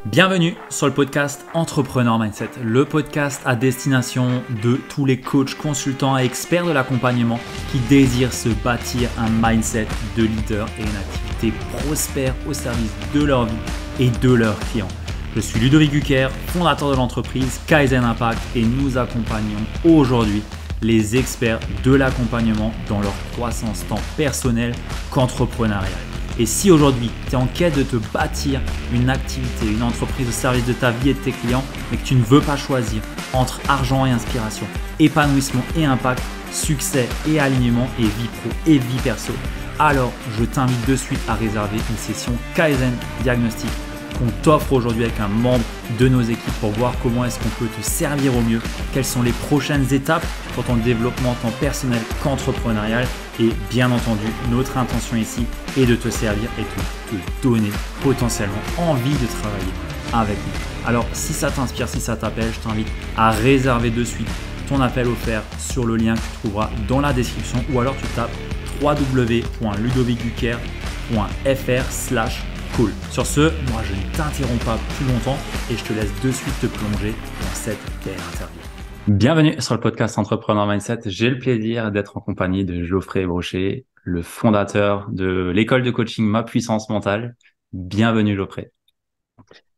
Bienvenue sur le podcast Entrepreneur Mindset, le podcast à destination de tous les coachs, consultants et experts de l'accompagnement qui désirent se bâtir un mindset de leader et une activité prospère au service de leur vie et de leurs clients. Je suis Ludovic Gucker, fondateur de l'entreprise Kaizen Impact et nous accompagnons aujourd'hui les experts de l'accompagnement dans leur croissance tant personnelle qu'entrepreneuriale. Et si aujourd'hui, tu es en quête de te bâtir une activité, une entreprise au service de ta vie et de tes clients, mais que tu ne veux pas choisir entre argent et inspiration, épanouissement et impact, succès et alignement et vie pro et vie perso, alors je t'invite de suite à réserver une session Kaizen Diagnostic qu'on t'offre aujourd'hui avec un membre de nos équipes pour voir comment est-ce qu'on peut te servir au mieux, quelles sont les prochaines étapes pour ton développement tant personnel qu'entrepreneurial. Et bien entendu, notre intention ici est de te servir et de te donner potentiellement envie de travailler avec nous. Alors si ça t'inspire, si ça t'appelle, je t'invite à réserver de suite ton appel offert sur le lien que tu trouveras dans la description ou alors tu tapes www.ludovicgucker.fr/call. Sur ce, moi je ne t'interromps pas plus longtemps et je te laisse de suite te plonger dans cette belle interview. Bienvenue sur le podcast Entrepreneur Mindset. J'ai le plaisir d'être en compagnie de Geoffrey Brochet, le fondateur de l'école de coaching Ma Puissance Mentale. Bienvenue Geoffrey.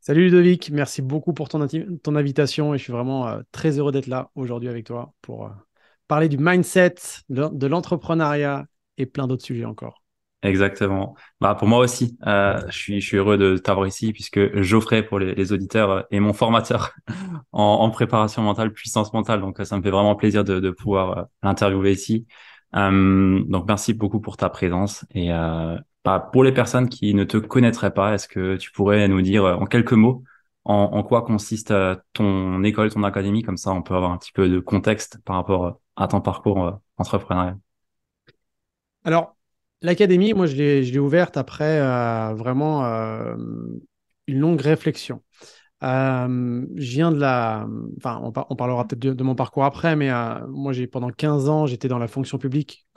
Salut Ludovic, merci beaucoup pour ton invitation et je suis vraiment très heureux d'être là aujourd'hui avec toi pour parler du mindset, de l'entrepreneuriat et plein d'autres sujets encore. Exactement. Pour moi aussi, je suis heureux de t'avoir ici puisque Geoffrey, pour les auditeurs, est mon formateur en préparation mentale, puissance mentale. Donc, ça me fait vraiment plaisir de pouvoir l'interviewer ici. Donc, merci beaucoup pour ta présence. Et pour les personnes qui ne te connaîtraient pas, est-ce que tu pourrais nous dire en quelques mots en quoi consiste ton école, ton académie? Comme ça, on peut avoir un petit peu de contexte par rapport à ton parcours entrepreneurial. Alors, l'académie, moi je l'ai ouverte après vraiment une longue réflexion. Je viens de la... Enfin, on parlera peut-être de mon parcours après, mais moi, pendant 15 ans, j'étais dans la fonction publique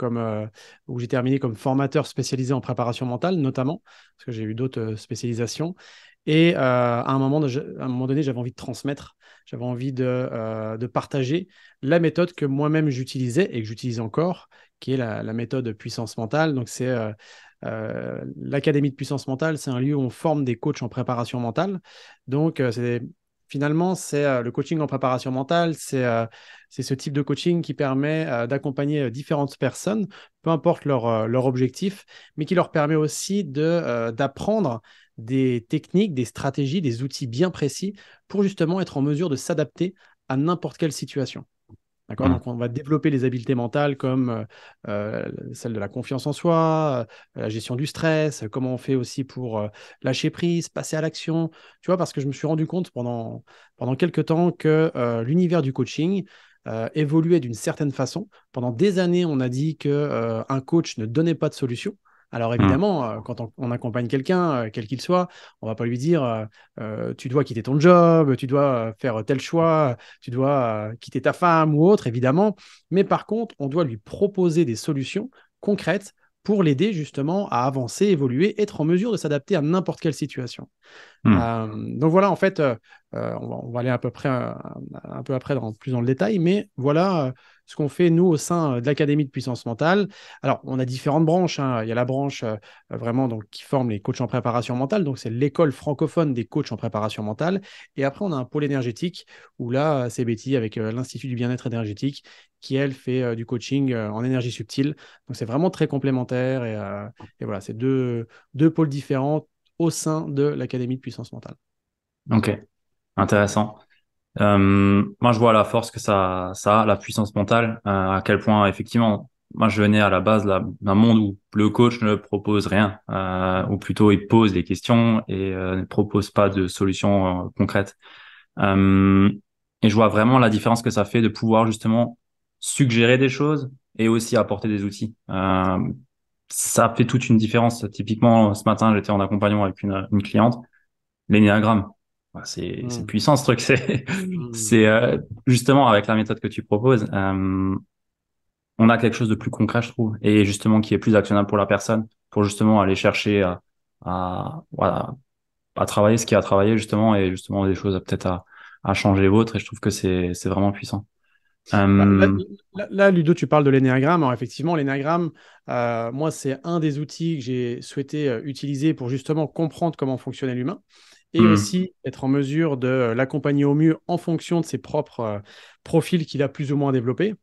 où j'ai terminé comme formateur spécialisé en préparation mentale, notamment, parce que j'ai eu d'autres spécialisations. Et à un moment donné, j'avais envie de transmettre, j'avais envie de partager la méthode que moi-même j'utilisais et que j'utilise encore, qui est la méthode puissance mentale. Donc, c'est l'Académie de puissance mentale, c'est un lieu où on forme des coachs en préparation mentale. Donc, finalement, c'est le coaching en préparation mentale, c'est ce type de coaching qui permet d'accompagner différentes personnes, peu importe leur objectif, mais qui leur permet aussi d'apprendre des techniques, des stratégies, des outils bien précis pour justement être en mesure de s'adapter à n'importe quelle situation. D'accord? Mmh. Donc, on va développer les habiletés mentales comme celle de la confiance en soi, la gestion du stress, comment on fait aussi pour lâcher prise, passer à l'action. Tu vois, parce que je me suis rendu compte pendant quelques temps que l'univers du coaching évoluait d'une certaine façon. Pendant des années, on a dit que un coach ne donnait pas de solution. Alors Mmh. évidemment, quand on accompagne quelqu'un, quel qu'il soit, on va pas lui dire tu dois quitter ton job, tu dois faire tel choix, tu dois quitter ta femme ou autre, évidemment. Mais par contre, on doit lui proposer des solutions concrètes pour l'aider justement à avancer, évoluer, être en mesure de s'adapter à n'importe quelle situation. Mmh. Donc voilà, en fait, on va aller à peu près un peu après plus dans le détail, mais voilà ce qu'on fait nous au sein de l'Académie de puissance mentale. Alors, on a différentes branches, hein. Il y a la branche vraiment donc, qui forme les coachs en préparation mentale, donc c'est l'école francophone des coachs en préparation mentale. Et après, on a un pôle énergétique où là, c'est Betty avec l'Institut du bien-être énergétique qui, elle, fait du coaching en énergie subtile. Donc, c'est vraiment très complémentaire et voilà, c'est deux pôles différents au sein de l'Académie de puissance mentale. Ok, intéressant. Moi, je vois la force que ça a, la puissance mentale, à quel point, effectivement, moi, je venais à la base d'un monde où le coach ne propose rien, ou plutôt il pose des questions et ne propose pas de solutions concrètes. Euh, et je vois vraiment la différence que ça fait de pouvoir justement suggérer des choses et aussi apporter des outils. Ça fait toute une différence. Typiquement, ce matin, j'étais en accompagnement avec une cliente. L'énéagramme. C'est Mm. puissant ce truc. C'est Mm. c'est justement avec la méthode que tu proposes, on a quelque chose de plus concret, je trouve, et justement qui est plus actionnable pour la personne, pour justement aller chercher voilà, à travailler ce qui a à travailler justement et justement des choses peut-être à changer autres et je trouve que c'est vraiment puissant. Bah, Euh, Ludo, tu parles de l'énéagramme. Alors, effectivement, l'énéagramme, moi, c'est un des outils que j'ai souhaité utiliser pour justement comprendre comment fonctionnait l'humain et hmm, aussi être en mesure de l'accompagner au mieux en fonction de ses propres profils qu'il a plus ou moins développés.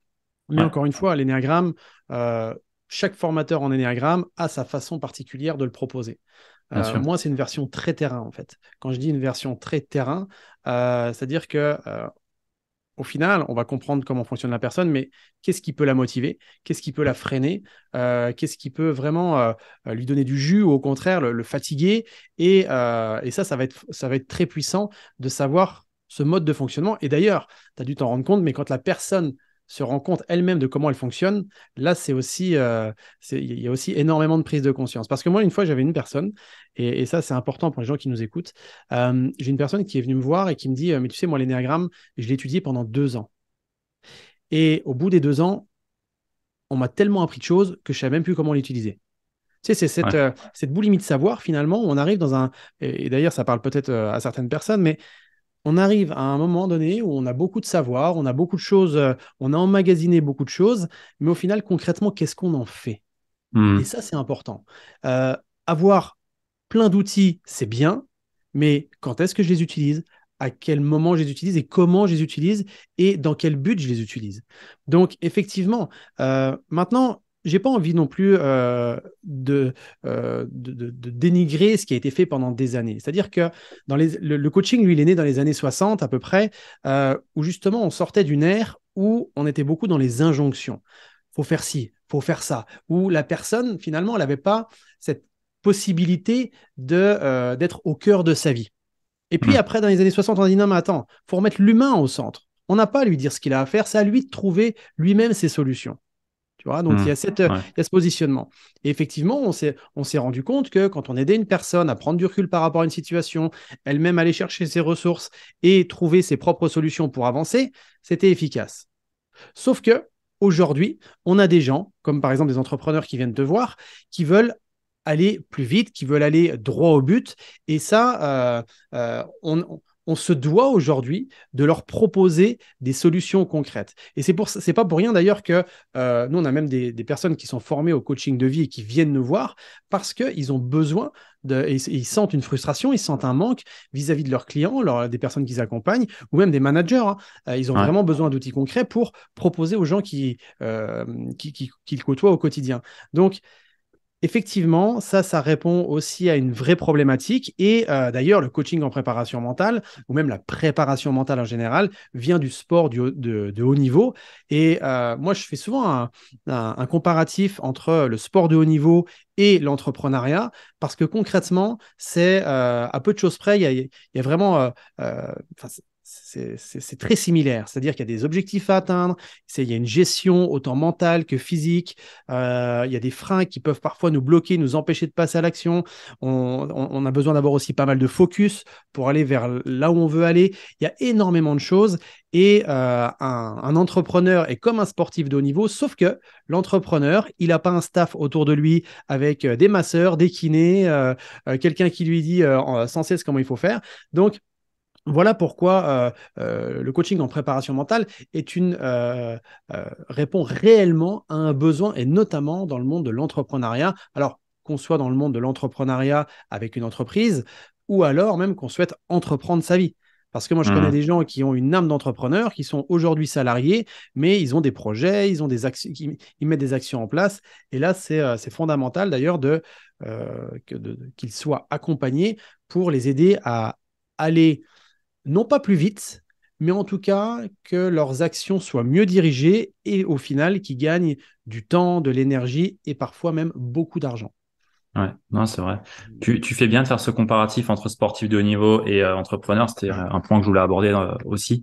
Mais ouais, encore une fois, l'énéagramme, euh, chaque formateur en énéagramme a sa façon particulière de le proposer. bien sûr. Moi, c'est une version très terrain, en fait. Quand je dis une version très terrain, c'est-à-dire que au final, on va comprendre comment fonctionne la personne, mais qu'est-ce qui peut la motiver? Qu'est-ce qui peut la freiner? Qu'est-ce qui peut vraiment lui donner du jus ou au contraire le fatiguer? Et ça va être très puissant de savoir ce mode de fonctionnement. Et d'ailleurs, tu as dû t'en rendre compte, mais quand la personne se rend compte elle-même de comment elle fonctionne, là, il y a aussi énormément de prise de conscience. Parce que moi, une fois, j'avais une personne, et ça, c'est important pour les gens qui nous écoutent. J'ai une personne qui est venue me voir et qui me dit, mais tu sais, moi, l'énéagramme, je l'ai étudié pendant 2 ans. Et au bout des 2 ans, on m'a tellement appris de choses que je ne savais même plus comment l'utiliser. Tu sais, c'est Ouais. cette boulimie de savoir, finalement, où on arrive dans un... Et d'ailleurs, ça parle peut-être à certaines personnes, mais on arrive à un moment donné où on a beaucoup de savoir, on a beaucoup de choses, on a emmagasiné beaucoup de choses, mais au final, concrètement, qu'est-ce qu'on en fait? Et Hmm, ça, c'est important. Euh, Avoir plein d'outils, c'est bien, mais quand est-ce que je les utilise? À quel moment je les utilise et comment je les utilise et dans quel but je les utilise. Donc, effectivement, maintenant, j'ai pas envie non plus de dénigrer ce qui a été fait pendant des années. C'est-à-dire que le coaching, lui, il est né dans les années 60 à peu près, où justement on sortait d'une ère où on était beaucoup dans les injonctions. Faut faire ci, faut faire ça, où la personne, finalement, elle n'avait pas cette possibilité d'être au cœur de sa vie. Et puis hmm, après, dans les années 60, on a dit non, mais attends, faut remettre l'humain au centre. On n'a pas à lui dire ce qu'il a à faire, c'est à lui de trouver lui-même ses solutions. Tu vois, donc hmm, ouais, il y a ce positionnement. Et effectivement, on s'est rendu compte que quand on aidait une personne à prendre du recul par rapport à une situation, elle-même aller chercher ses ressources et trouver ses propres solutions pour avancer, c'était efficace. Sauf que aujourd'hui, on a des gens, comme par exemple des entrepreneurs qui viennent te voir, qui veulent aller plus vite, qui veulent aller droit au but. Et ça, on se doit aujourd'hui de leur proposer des solutions concrètes. Et c'est pas pour rien d'ailleurs que nous, on a même des personnes qui sont formées au coaching de vie et qui viennent nous voir parce qu'ils ont besoin ils sentent une frustration, ils sentent un manque vis-à-vis de leurs clients, des personnes qu'ils accompagnent, ou même des managers, hein. Ils ont ouais. vraiment besoin d'outils concrets pour proposer aux gens qui le côtoient au quotidien. Donc, effectivement, ça répond aussi à une vraie problématique. Et d'ailleurs, le coaching en préparation mentale, ou même la préparation mentale en général, vient du sport de haut niveau. Et moi, je fais souvent un comparatif entre le sport de haut niveau et l'entrepreneuriat, parce que concrètement, c'est à peu de choses près, il y a vraiment... enfin, c'est très similaire, c'est-à-dire qu'il y a des objectifs à atteindre, il y a une gestion autant mentale que physique, il y a des freins qui peuvent parfois nous bloquer, nous empêcher de passer à l'action. On a besoin d'avoir aussi pas mal de focus pour aller vers là où on veut aller. Il y a énormément de choses. Et un entrepreneur est comme un sportif de haut niveau, sauf que l'entrepreneur, il n'a pas un staff autour de lui avec des masseurs, des kinés, quelqu'un qui lui dit sans cesse comment il faut faire. Donc, voilà pourquoi le coaching en préparation mentale répond réellement à un besoin, et notamment dans le monde de l'entrepreneuriat. Alors, qu'on soit dans le monde de l'entrepreneuriat avec une entreprise, ou alors même qu'on souhaite entreprendre sa vie. Parce que moi, je connais Hmm, des gens qui ont une âme d'entrepreneur, qui sont aujourd'hui salariés, mais ils ont des projets, ils ont des actions, ils mettent des actions en place. Et là, c'est fondamental d'ailleurs qu'ils soient accompagnés pour les aider à aller non pas plus vite, mais en tout cas que leurs actions soient mieux dirigées et au final qu'ils gagnent du temps, de l'énergie et parfois même beaucoup d'argent. ouais. Non, c'est vrai. Tu fais bien de faire ce comparatif entre sportif de haut niveau et entrepreneur. C'était un point que je voulais aborder aussi.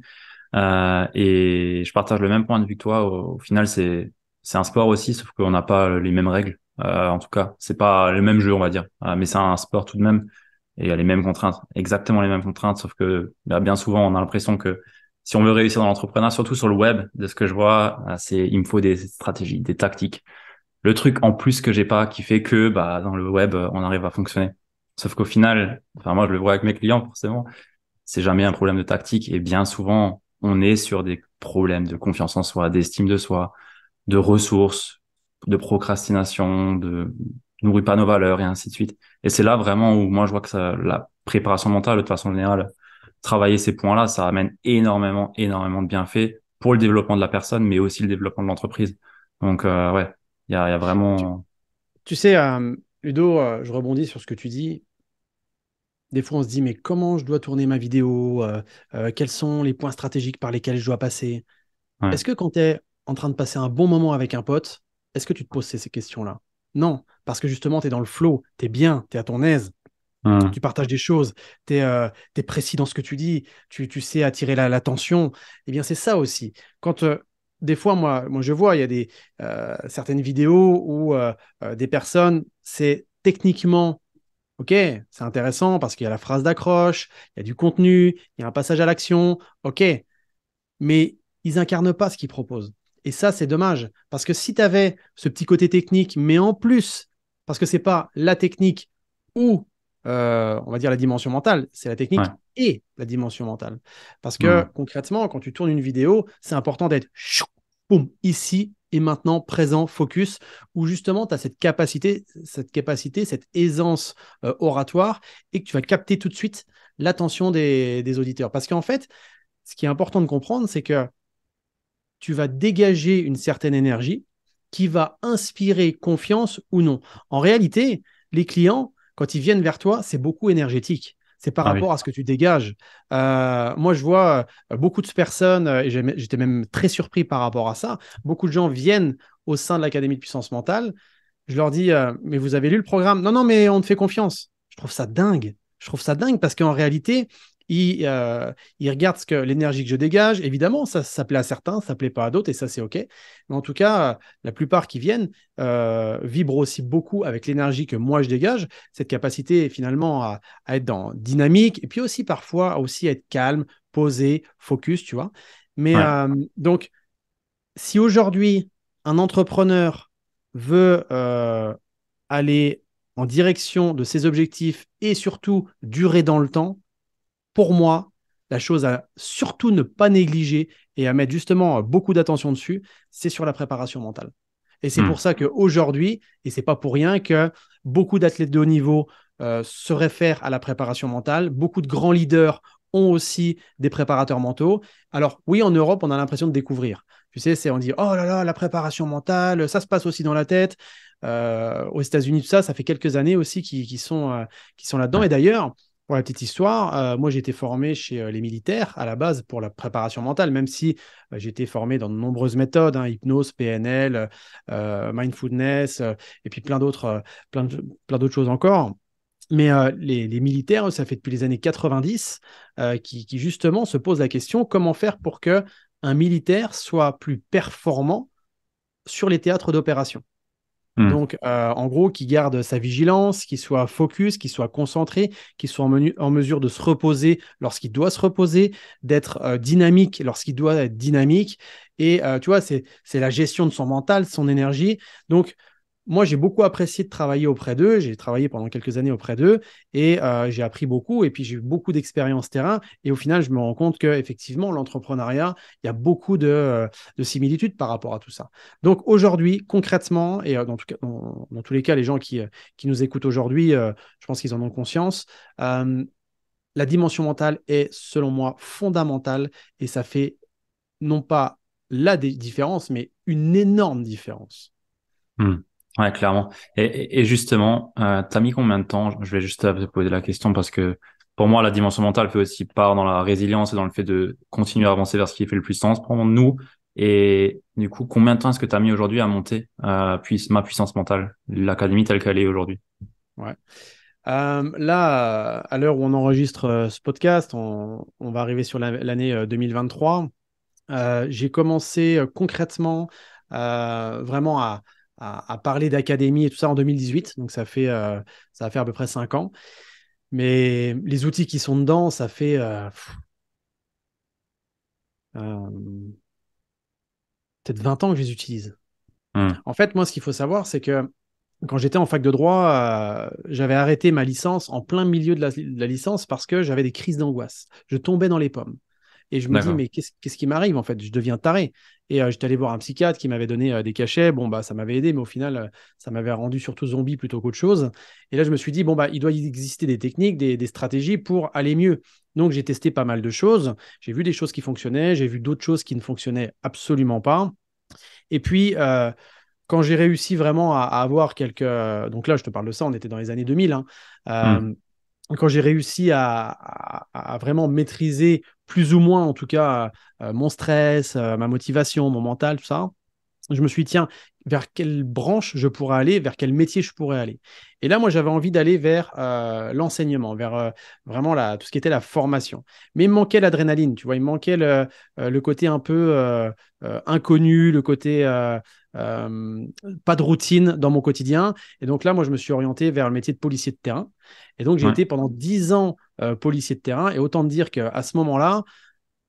Et je partage le même point de vue que toi. Au final, c'est un sport aussi, sauf qu'on n'a pas les mêmes règles. En tout cas, c'est pas le même jeu, on va dire. Mais c'est un sport tout de même. Et il y a les mêmes contraintes, exactement les mêmes contraintes, sauf que là, bien souvent, on a l'impression que si on veut réussir dans l'entrepreneuriat, surtout sur le web, de ce que je vois, il me faut des stratégies, des tactiques. Le truc en plus que j'ai pas, qui fait que bah dans le web, on arrive à fonctionner. Sauf qu'au final, enfin moi je le vois avec mes clients forcément, c'est jamais un problème de tactique et bien souvent on est sur des problèmes de confiance en soi, d'estime de soi, de ressources, de procrastination, de nourrit pas nos valeurs et ainsi de suite. Et c'est là vraiment où moi je vois que la préparation mentale de façon générale, travailler ces points-là, ça amène énormément de bienfaits pour le développement de la personne, mais aussi le développement de l'entreprise. Donc ouais, il y a Tu, vraiment tu sais, Ludo, je rebondis sur ce que tu dis. Des fois, on se dit, mais comment je dois tourner ma vidéo? Quels sont les points stratégiques par lesquels je dois passer? ouais. Est-ce que quand tu es en train de passer un bon moment avec un pote, est-ce que tu te poses ces questions-là? Non, parce que justement, tu es dans le flow, tu es bien, tu es à ton aise, Hum, tu partages des choses, tu es, précis dans ce que tu dis, tu sais attirer l'attention. Eh bien, c'est ça aussi. Quand des fois, moi, je vois, il y a certaines vidéos où des personnes, c'est techniquement, ok, c'est intéressant parce qu'il y a la phrase d'accroche, il y a du contenu, il y a un passage à l'action, ok, mais ils incarnent pas ce qu'ils proposent. Et ça, c'est dommage. Parce que si tu avais ce petit côté technique, mais en plus, parce que c'est pas la technique ou, on va dire, la dimension mentale, c'est la ouais. technique et la dimension mentale. Parce que Hum, concrètement, quand tu tournes une vidéo, c'est important d'être boum, ici et maintenant, présent, focus, où justement, tu as cette aisance oratoire et que tu vas capter tout de suite l'attention des auditeurs. Parce qu'en fait, ce qui est important de comprendre, c'est que tu vas dégager une certaine énergie qui va inspirer confiance ou non. En réalité, les clients, quand ils viennent vers toi, c'est beaucoup énergétique. C'est par ah oui. rapport à ce que tu dégages. Moi, je vois beaucoup de personnes, et j'étais même très surpris par rapport à ça. Beaucoup de gens viennent au sein de l'Académie de puissance mentale. Je leur dis, mais vous avez lu le programme? Non, non, mais on te fait confiance. Je trouve ça dingue. Je trouve ça dingue parce qu'en réalité, ils regardent l'énergie que je dégage. Évidemment, ça plaît à certains, ça plaît pas à d'autres et ça, c'est OK. Mais en tout cas, la plupart qui viennent vibrent aussi beaucoup avec l'énergie que moi, je dégage. Cette capacité finalement à être dans dynamique et puis aussi parfois aussi être calme, posé, focus, tu vois. Mais Ouais. donc, si aujourd'hui, un entrepreneur veut aller en direction de ses objectifs et surtout durer dans le temps, pour moi, la chose à surtout ne pas négliger et à mettre justement beaucoup d'attention dessus, c'est sur la préparation mentale. Et c'est pour Hum, ça qu'aujourd'hui, et c'est pas pour rien que beaucoup d'athlètes de haut niveau se réfèrent à la préparation mentale, beaucoup de grands leaders ont aussi des préparateurs mentaux. Alors oui, en Europe, on a l'impression de découvrir. Tu sais, on dit, oh là là, la préparation mentale, ça se passe aussi dans la tête. Aux États-Unis, tout ça, ça fait quelques années aussi qui sont là-dedans. ouais. Et d'ailleurs, pour la petite histoire, moi j'ai été formé chez les militaires à la base pour la préparation mentale, même si j'ai été formé dans de nombreuses méthodes, hein, hypnose, PNL, mindfulness, et puis plein d'autres choses encore. Mais les militaires, ça fait depuis les années 90 qui justement se posent la question comment faire pour que un militaire soit plus performant sur les théâtres d'opération. Hum, Donc, en gros, qui garde sa vigilance, qui soit focus, qui soit concentré, qui soit en mesure de se reposer lorsqu'il doit se reposer, d'être dynamique lorsqu'il doit être dynamique. Et tu vois, c'est la gestion de son mental, de son énergie. Donc, moi, j'ai beaucoup apprécié de travailler auprès d'eux. J'ai travaillé pendant quelques années auprès d'eux et j'ai appris beaucoup. Et puis, j'ai eu beaucoup d'expérience terrain. Et au final, je me rends compte qu'effectivement, l'entrepreneuriat, il y a beaucoup de similitudes par rapport à tout ça. Donc, aujourd'hui, concrètement, et dans tous les cas, les gens qui nous écoutent aujourd'hui, je pense qu'ils en ont conscience. euh, la dimension mentale est, selon moi, fondamentale et ça fait non pas la différence, mais une énorme différence. hum. Ouais, clairement. Et justement, t'as mis combien de temps? Je vais juste te poser la question parce que pour moi, la dimension mentale fait aussi part dans la résilience et dans le fait de continuer à avancer vers ce qui fait le plus sens pour nous. Et du coup, combien de temps est-ce que tu as mis aujourd'hui à monter ma puissance mentale, l'académie telle qu'elle est aujourd'hui? Ouais. Là, à l'heure où on enregistre ce podcast, on va arriver sur l'année 2023. J'ai commencé concrètement vraiment à parler d'académie et tout ça en 2018. Donc ça va faire à peu près 5 ans. Mais les outils qui sont dedans, ça fait euh, peut-être 20 ans que je les utilise. Hum, En fait, moi, ce qu'il faut savoir, c'est que quand j'étais en fac de droit, j'avais arrêté ma licence en plein milieu de la licence parce que j'avais des crises d'angoisse. Je tombais dans les pommes. Et je me dis, D'accord. mais qu'est-ce qui m'arrive en fait? Je deviens taré. Et j'étais allé voir un psychiatre qui m'avait donné des cachets. Bon, bah, ça m'avait aidé, mais au final, ça m'avait rendu surtout zombie plutôt qu'autre chose. Et là, je me suis dit, bon, bah, il doit y exister des techniques, des stratégies pour aller mieux. Donc, j'ai testé pas mal de choses. J'ai vu des choses qui fonctionnaient, j'ai vu d'autres choses qui ne fonctionnaient absolument pas. Et puis, quand j'ai réussi vraiment à avoir quelques... Donc là, je te parle de ça, on était dans les années 2000, hein. Hmm. Euh, Quand j'ai réussi à vraiment maîtriser plus ou moins, en tout cas, mon stress, ma motivation, mon mental, tout ça, je me suis dit, tiens, vers quelle branche je pourrais aller, vers quel métier je pourrais aller. Et là, moi, j'avais envie d'aller vers l'enseignement, vers vraiment tout ce qui était la formation. Mais il me manquait l'adrénaline, tu vois, il me manquait le côté un peu inconnu, le côté euh, pas de routine dans mon quotidien. Et donc là, moi, je me suis orienté vers le métier de policier de terrain. Et donc, j'ai Ouais. été pendant 10 ans policier de terrain. Et autant te dire qu'à ce moment-là,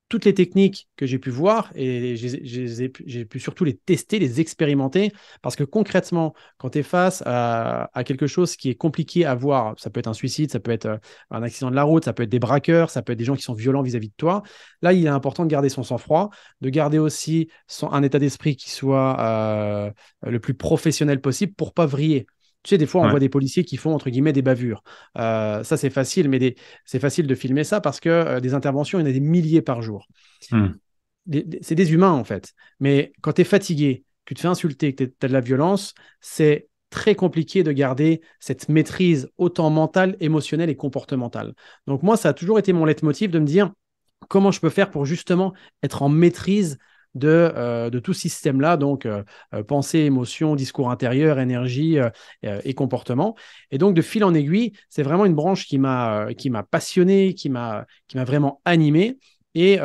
toutes les techniques que j'ai pu voir et j'ai pu surtout les tester, les expérimenter, parce que concrètement, quand tu es face à quelque chose qui est compliqué à voir, ça peut être un suicide, ça peut être un accident de la route, ça peut être des braqueurs, ça peut être des gens qui sont violents vis-à-vis de toi, là, il est important de garder son sang-froid, de garder aussi un état d'esprit qui soit le plus professionnel possible pour pas vriller. Tu sais, des fois, on Ouais. voit des policiers qui font, entre guillemets, des bavures. Ça, c'est facile, mais c'est facile de filmer ça parce que des interventions, il y en a des milliers par jour. Hmm. C'est des humains, en fait. Mais quand tu es fatigué, que tu te fais insulter, que tu as de la violence, c'est très compliqué de garder cette maîtrise autant mentale, émotionnelle et comportementale. Donc moi, ça a toujours été mon leitmotiv de me dire comment je peux faire pour justement être en maîtrise de tout ce système-là, donc pensée, émotion, discours intérieur, énergie et comportement. Et donc, de fil en aiguille, c'est vraiment une branche qui m'a passionné, qui m'a vraiment animé. Et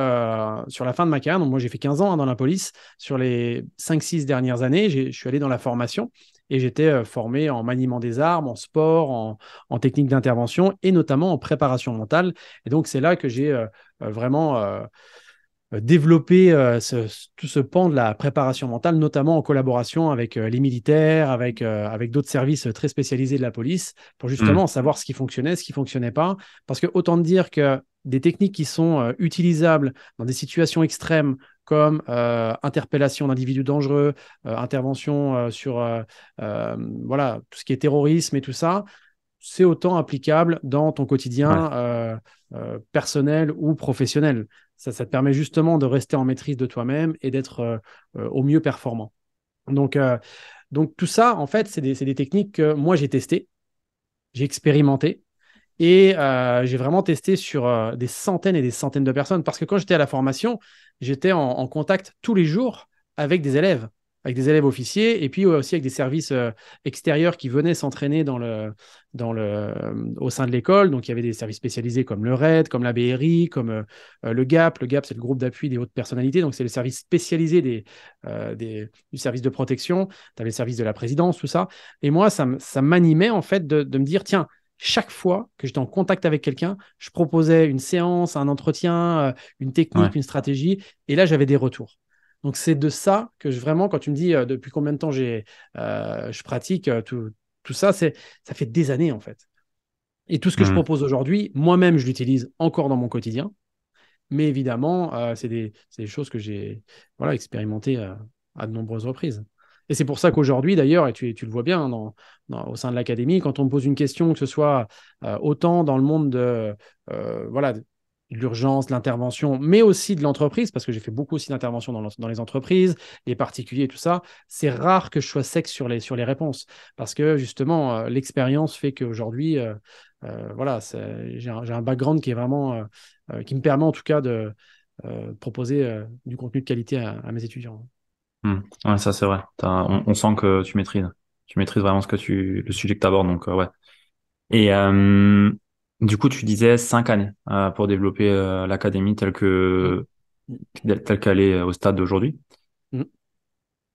sur la fin de ma carrière, donc moi j'ai fait 15 ans hein, dans la police, sur les 5-6 dernières années, je suis allé dans la formation et j'étais formé en maniement des armes, en sport, en technique d'intervention et notamment en préparation mentale. Et donc c'est là que j'ai vraiment développé tout ce pan de la préparation mentale, notamment en collaboration avec les militaires, avec d'autres services très spécialisés de la police, pour Hmm. justement savoir ce qui fonctionnait, ce qui ne fonctionnait pas. Parce que autant dire que des techniques qui sont utilisables dans des situations extrêmes, comme interpellation d'individus dangereux, intervention sur voilà, tout ce qui est terrorisme et tout ça, c'est autant applicable dans ton Ouais. quotidien personnel ou professionnel. Ça te permet justement de rester en maîtrise de toi-même et d'être au mieux performant. Donc, euh, donc tout ça, en fait, c'est des techniques que moi j'ai testées, j'ai expérimenté et j'ai vraiment testé sur des centaines et des centaines de personnes parce que quand j'étais à la formation, j'étais en contact tous les jours avec des élèves officiers et puis aussi avec des services extérieurs qui venaient s'entraîner au sein de l'école. Donc il y avait des services spécialisés comme le RAID, comme la BRI, comme le GAP. Le GAP, c'est le groupe d'appui des hautes personnalités. Donc c'est le service spécialisé du service de protection. Tu avais le service de la présidence, tout ça. Et moi, ça m'animait en fait de me dire, tiens, chaque fois que j'étais en contact avec quelqu'un, je proposais une séance, un entretien, une Ouais. technique, une stratégie, et là, j'avais des retours. Donc, c'est de ça que vraiment, quand tu me dis depuis combien de temps je pratique tout ça, ça fait des années en fait. Et tout ce que je Hmm. propose aujourd'hui, moi-même, je l'utilise encore dans mon quotidien, mais évidemment, c'est des choses que j'ai voilà, expérimentées à de nombreuses reprises. Et c'est pour ça qu'aujourd'hui, d'ailleurs, et tu le vois bien hein, au sein de l'académie, quand on me pose une question, que ce soit autant dans le monde voilà, de l'urgence, de l'intervention, mais aussi de l'entreprise, parce que j'ai fait beaucoup aussi d'interventions dans les entreprises, les particuliers, tout ça, c'est rare que je sois sec sur les réponses. Parce que justement, l'expérience fait qu'aujourd'hui, voilà, j'ai un background qui est vraiment qui me permet en tout cas de proposer du contenu de qualité à mes étudiants. Hmm. Ouais, ça c'est vrai. On sent que tu maîtrises. Tu maîtrises vraiment le sujet que tu abordes, donc ouais. Et du coup, tu disais 5 années pour développer l'académie Mm. telle qu'elle est au stade d'aujourd'hui. Mm.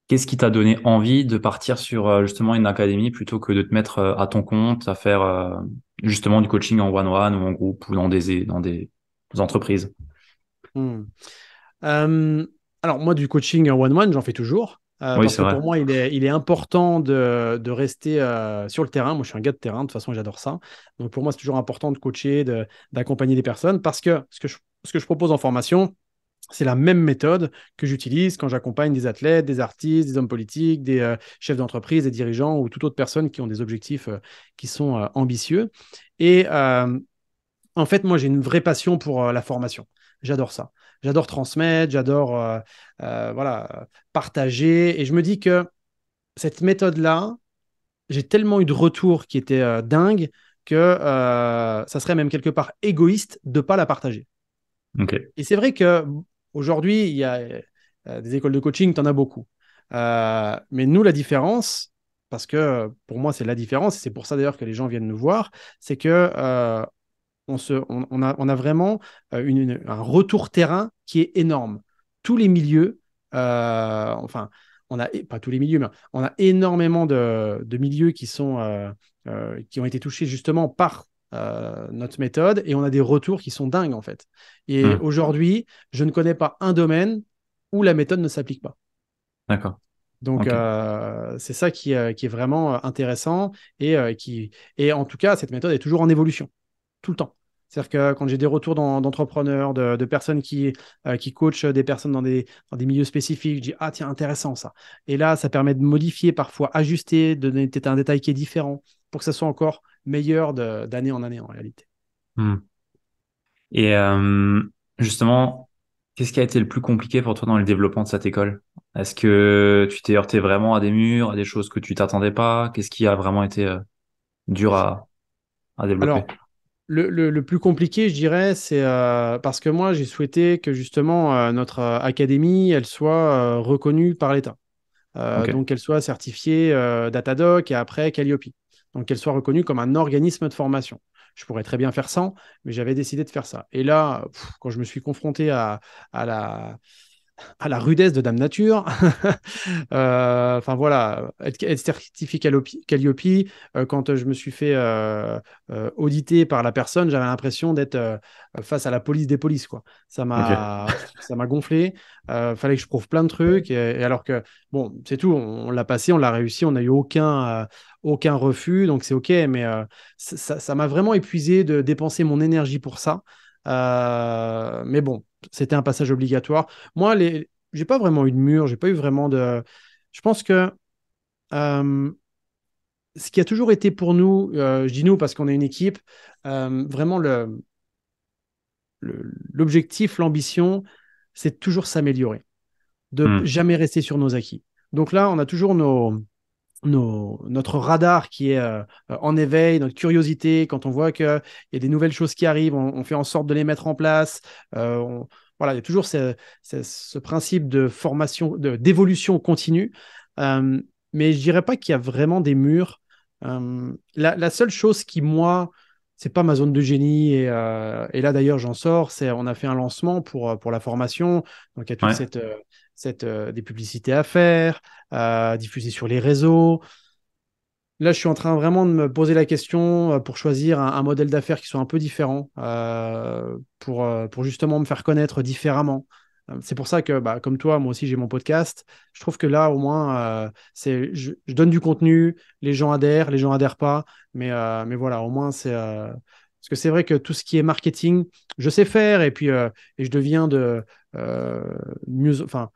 Qu'est-ce qui t'a donné envie de partir sur justement une académie plutôt que de te mettre à ton compte, à faire justement du coaching en one-one ou en groupe ou dans des entreprises? Mm. Euh, alors moi, du coaching one-one, j'en fais toujours. Oui, parce c'est que vrai. pour moi, il est important de rester sur le terrain. Moi, je suis un gars de terrain, de toute façon, j'adore ça. Donc, pour moi, c'est toujours important de coacher, d'accompagner des personnes, parce que ce que je propose en formation, c'est la même méthode que j'utilise quand j'accompagne des athlètes, des artistes, des hommes politiques, des chefs d'entreprise, des dirigeants ou toute autre personne qui ont des objectifs qui sont ambitieux. Et en fait, moi, j'ai une vraie passion pour la formation. J'adore ça. J'adore transmettre, j'adore voilà, partager. Et je me dis que cette méthode-là, j'ai tellement eu de retours qui étaient dingues que ça serait même quelque part égoïste de ne pas la partager. Ok. Et c'est vrai que aujourd'hui, il y a des écoles de coaching, tu en as beaucoup. Mais nous, la différence, parce que pour moi, c'est la différence, et c'est pour ça d'ailleurs que les gens viennent nous voir, c'est que on a vraiment un retour terrain qui est énorme. Tous les milieux, enfin, on a, pas tous les milieux, mais on a énormément de milieux qui ont été touchés justement par notre méthode et on a des retours qui sont dingues en fait. Et Hmm. aujourd'hui, je ne connais pas un domaine où la méthode ne s'applique pas. D'accord. Donc, Ok. c'est ça qui est vraiment intéressant et en tout cas, cette méthode est toujours en évolution tout le temps. C'est-à-dire que quand j'ai des retours d'entrepreneurs, de personnes qui coachent des personnes dans des milieux spécifiques, je dis, ah tiens, intéressant ça. Et là, ça permet de modifier, parfois ajuster, de donner peut-être un détail qui est différent pour que ça soit encore meilleur d'année en année en réalité. Hmm. Et justement, qu'est-ce qui a été le plus compliqué pour toi dans le développement de cette école? Est-ce que tu t'es heurté vraiment à des murs, à des choses que tu t'attendais pas? Qu'est-ce qui a vraiment été dur à développer? Alors, le plus compliqué, je dirais, c'est parce que moi, j'ai souhaité que justement notre académie, elle soit reconnue par l'État. Ok. Donc qu'elle soit certifiée Datadoc et après Calliope. Donc qu'elle soit reconnue comme un organisme de formation. Je pourrais très bien faire sans, mais j'avais décidé de faire ça. Et là, quand je me suis confronté à à la rudesse de Dame Nature. Enfin voilà, être certifié Calliope, quand je me suis fait auditer par la personne, j'avais l'impression d'être face à la police des polices, quoi. Ok. Ça m'a gonflé. Fallait que je prouve plein de trucs. Et alors que, bon, c'est tout, on l'a passé, on l'a réussi, on n'a eu aucun refus, donc c'est OK. Mais ça m'a vraiment épuisé de dépenser mon énergie pour ça. Mais bon, c'était un passage obligatoire. Moi, j'ai pas vraiment eu de mur, j'ai pas eu vraiment de. Je pense que euh, ce qui a toujours été pour nous, je dis nous parce qu'on est une équipe, vraiment l'objectif, l'ambition, c'est toujours s'améliorer, de Hmm. jamais rester sur nos acquis. Donc là, on a toujours notre radar qui est en éveil, notre curiosité, quand on voit qu'il y a des nouvelles choses qui arrivent, on fait en sorte de les mettre en place. Voilà, il y a toujours ce principe de formation, d'évolution continue. Euh, mais je dirais pas qu'il y a vraiment des murs. La seule chose qui, moi, c'est pas ma zone de génie, et là d'ailleurs j'en sors, c'est on a fait un lancement pour la formation, donc il y a toute Ouais. des publicités à faire, diffuser sur les réseaux. Là, je suis en train vraiment de me poser la question pour choisir un modèle d'affaires qui soit un peu différent, pour justement me faire connaître différemment. C'est pour ça que, bah, comme toi, moi aussi, j'ai mon podcast. Je trouve que là, au moins, je donne du contenu, les gens adhèrent pas, mais voilà, au moins, parce que c'est vrai que tout ce qui est marketing, je sais faire, et je deviens euh, enfin,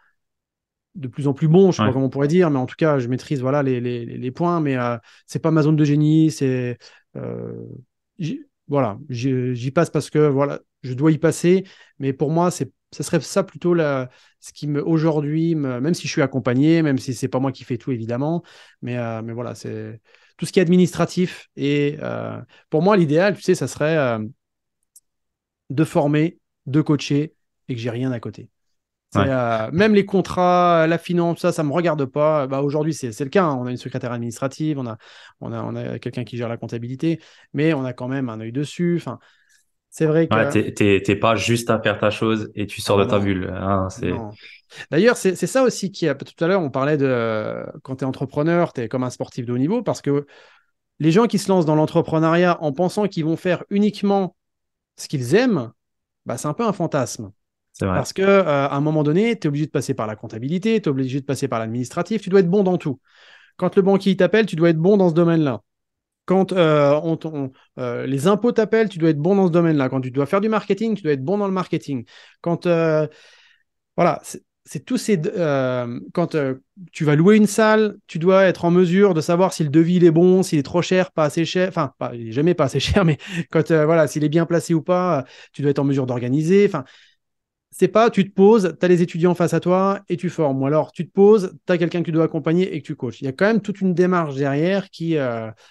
de plus en plus bon, je sais pas Ouais. comment on pourrait dire, mais en tout cas, je maîtrise voilà les points, mais c'est pas ma zone de génie, euh, voilà, j'y passe parce que voilà, je dois y passer, mais pour moi, ça serait ça plutôt ce qui me aujourd'hui, même si je suis accompagné, même si c'est pas moi qui fais tout évidemment, mais voilà, c'est tout ce qui est administratif et pour moi, l'idéal, tu sais, ça serait de former, de coacher et que j'ai rien à côté. C'est Ouais. même les contrats, la finance, ça me regarde pas. Bah, aujourd'hui, c'est le cas, hein. On a une secrétaire administrative, on a quelqu'un qui gère la comptabilité, mais on a quand même un œil dessus. Enfin, c'est vrai Ouais, que t'es pas juste à faire ta chose et tu sors de ah ta non, bulle. Hein, c'est, non. D'ailleurs, c'est ça aussi qui a tout à l'heure, on parlait de quand tu es entrepreneur, tu es comme un sportif de haut niveau parce que les gens qui se lancent dans l'entrepreneuriat en pensant qu'ils vont faire uniquement ce qu'ils aiment, bah, c'est un peu un fantasme. C'est vrai. Parce que à un moment donné, tu es obligé de passer par la comptabilité, tu es obligé de passer par l'administratif, tu dois être bon dans tout. Quand le banquier t'appelle, tu dois être bon dans ce domaine-là. Quand les impôts t'appellent, tu dois être bon dans ce domaine-là. Quand tu dois faire du marketing, tu dois être bon dans le marketing. Quand voilà, c'est tous ces. Quand tu vas louer une salle, tu dois être en mesure de savoir si le devis il est bon, s'il est trop cher, pas assez cher. Enfin, il n'est jamais pas assez cher, mais quand voilà, s'il est bien placé ou pas, tu dois être en mesure d'organiser. Enfin, c'est pas tu te poses, tu as les étudiants face à toi et tu formes. Ou alors tu te poses, tu as quelqu'un que tu dois accompagner et que tu coaches. Il y a quand même toute une démarche derrière qui,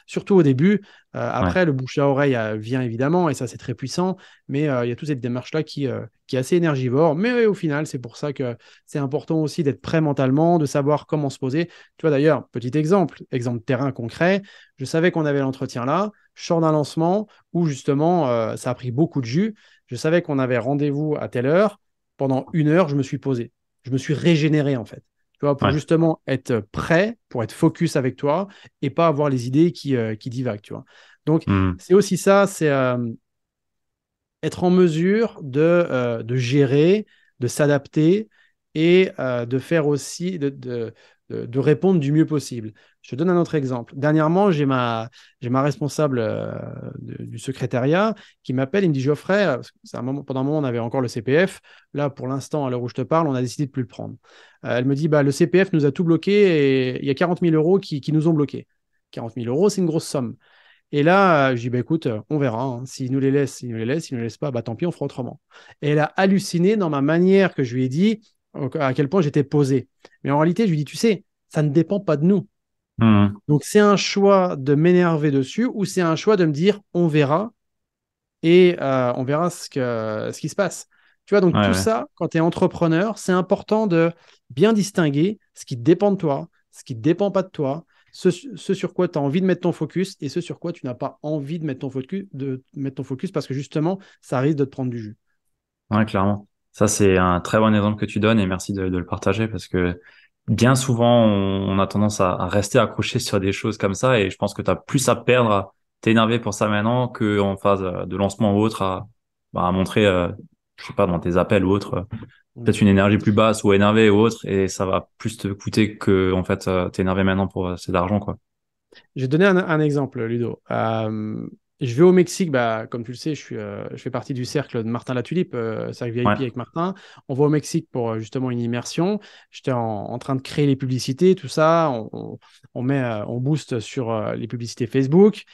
surtout au début, Ouais. après le bouche à oreille vient évidemment et ça c'est très puissant, mais il y a toute cette démarche-là qui est assez énergivore. Mais au final, c'est pour ça que c'est important aussi d'être prêt mentalement, de savoir comment se poser. Tu vois d'ailleurs, petit exemple terrain concret, je savais qu'on avait l'entretien là, je sors d'un lancement où justement ça a pris beaucoup de jus. Je savais qu'on avait rendez-vous à telle heure. Pendant 1 heure, je me suis posé. Je me suis régénéré, en fait. Tu vois, pour Ouais. justement être prêt, pour être focus avec toi et pas avoir les idées qui divaguent, tu vois. Donc, Hmm. c'est aussi ça, c'est être en mesure de gérer, de s'adapter et de faire aussi, de répondre du mieux possible. Je te donne un autre exemple. Dernièrement, j'ai ma responsable du secrétariat qui m'appelle, il me dit Geoffrey, pendant un moment, on avait encore le CPF. Là, pour l'instant, à l'heure où je te parle, on a décidé de plus le prendre. Elle me dit, bah, le CPF nous a tout bloqué et il y a 40 000 euros qui nous ont bloqués. 40 000 euros, c'est une grosse somme. Et là, je dis, bah, écoute, on verra. Hein. S'il nous les laisse, s'il nous les laisse. S'il nous les laisse pas, bah, tant pis, on fera autrement. Et elle a halluciné dans ma manière que je lui ai dit à quel point j'étais posé. Mais en réalité, je lui dis, tu sais, ça ne dépend pas de nous. Hmm. Donc, c'est un choix de m'énerver dessus ou c'est un choix de me dire, on verra et on verra ce qui se passe. Tu vois, donc Ouais, tout ouais. ça, quand tu es entrepreneur, c'est important de bien distinguer ce qui dépend de toi, ce qui ne dépend pas de toi, ce sur quoi tu as envie de mettre ton focus et ce sur quoi tu n'as pas envie de mettre ton focus parce que justement, ça risque de te prendre du jus. Ouais, clairement. Ça, c'est un très bon exemple que tu donnes et merci de le partager parce que bien souvent, on a tendance à rester accroché sur des choses comme ça et je pense que tu as plus à perdre à t'énerver pour ça maintenant qu'en phase de lancement ou autre à montrer, je sais pas, dans tes appels ou autre, Mm. peut-être une énergie plus basse ou énervé ou autre et ça va plus te coûter que, en fait, t'es énervé maintenant pour c'est d'argent, quoi. Je vais te donner un exemple, Ludo. Je vais au Mexique, bah, comme tu le sais, je fais partie du cercle de Martin Latulipe, cercle Ouais. VIP avec Martin. On va au Mexique pour justement une immersion. J'étais en train de créer les publicités, tout ça. On booste sur les publicités Facebook.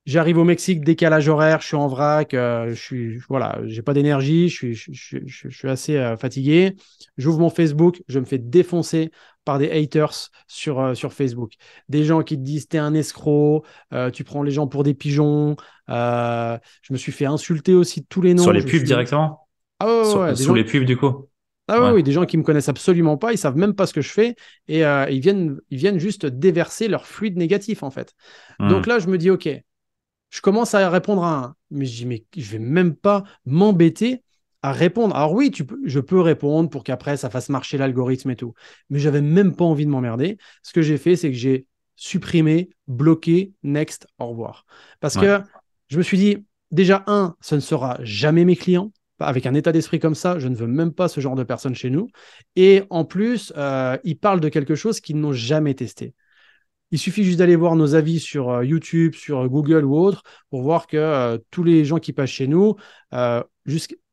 J'arrive au Mexique, décalage horaire, je suis en vrac, voilà, j'ai pas d'énergie, je suis assez fatigué. J'ouvre mon Facebook, je me fais défoncer par des haters sur Facebook. Des gens qui te disent t'es un escroc, tu prends les gens pour des pigeons. Je me suis fait insulter aussi de tous les Sur noms. les pubs directement? Ah ouais, ouais, ouais, des Sous gens. les pubs, du coup? Ah ouais, Ouais. ouais, des gens qui me connaissent absolument pas, ils savent même pas ce que je fais et ils viennent juste déverser leur fluide négatif en fait. Donc Hmm. là, je me dis ok. Je commence à répondre à un. Mais je dis, mais je vais même pas m'embêter à répondre. Alors oui, je peux répondre pour qu'après ça fasse marcher l'algorithme et tout. Mais j'avais même pas envie de m'emmerder. Ce que j'ai fait, c'est que j'ai supprimé, bloqué, next, au revoir. Parce Ouais. que je me suis dit, déjà, ce ne sera jamais mes clients. Avec un état d'esprit comme ça, je ne veux même pas ce genre de personnes chez nous. Et en plus, ils parlent de quelque chose qu'ils n'ont jamais testé. Il suffit juste d'aller voir nos avis sur YouTube, sur Google ou autre, pour voir que tous les gens qui passent chez nous,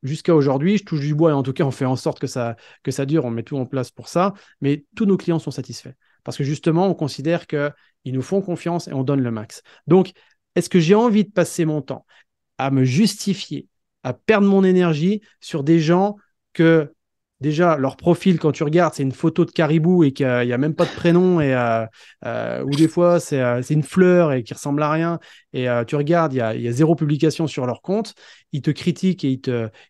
jusqu'à aujourd'hui, je touche du bois et en tout cas, on fait en sorte que ça dure, on met tout en place pour ça, mais tous nos clients sont satisfaits. Parce que justement, on considère qu'ils nous font confiance et on donne le max. Donc, est-ce que j'ai envie de passer mon temps à me justifier, à perdre mon énergie sur des gens que déjà leur profil, quand tu regardes, c'est une photo de caribou et qu'il n'y a même pas de prénom, ou des fois c'est une fleur et qui ressemble à rien, et tu regardes, il y a zéro publication sur leur compte, ils te critiquent et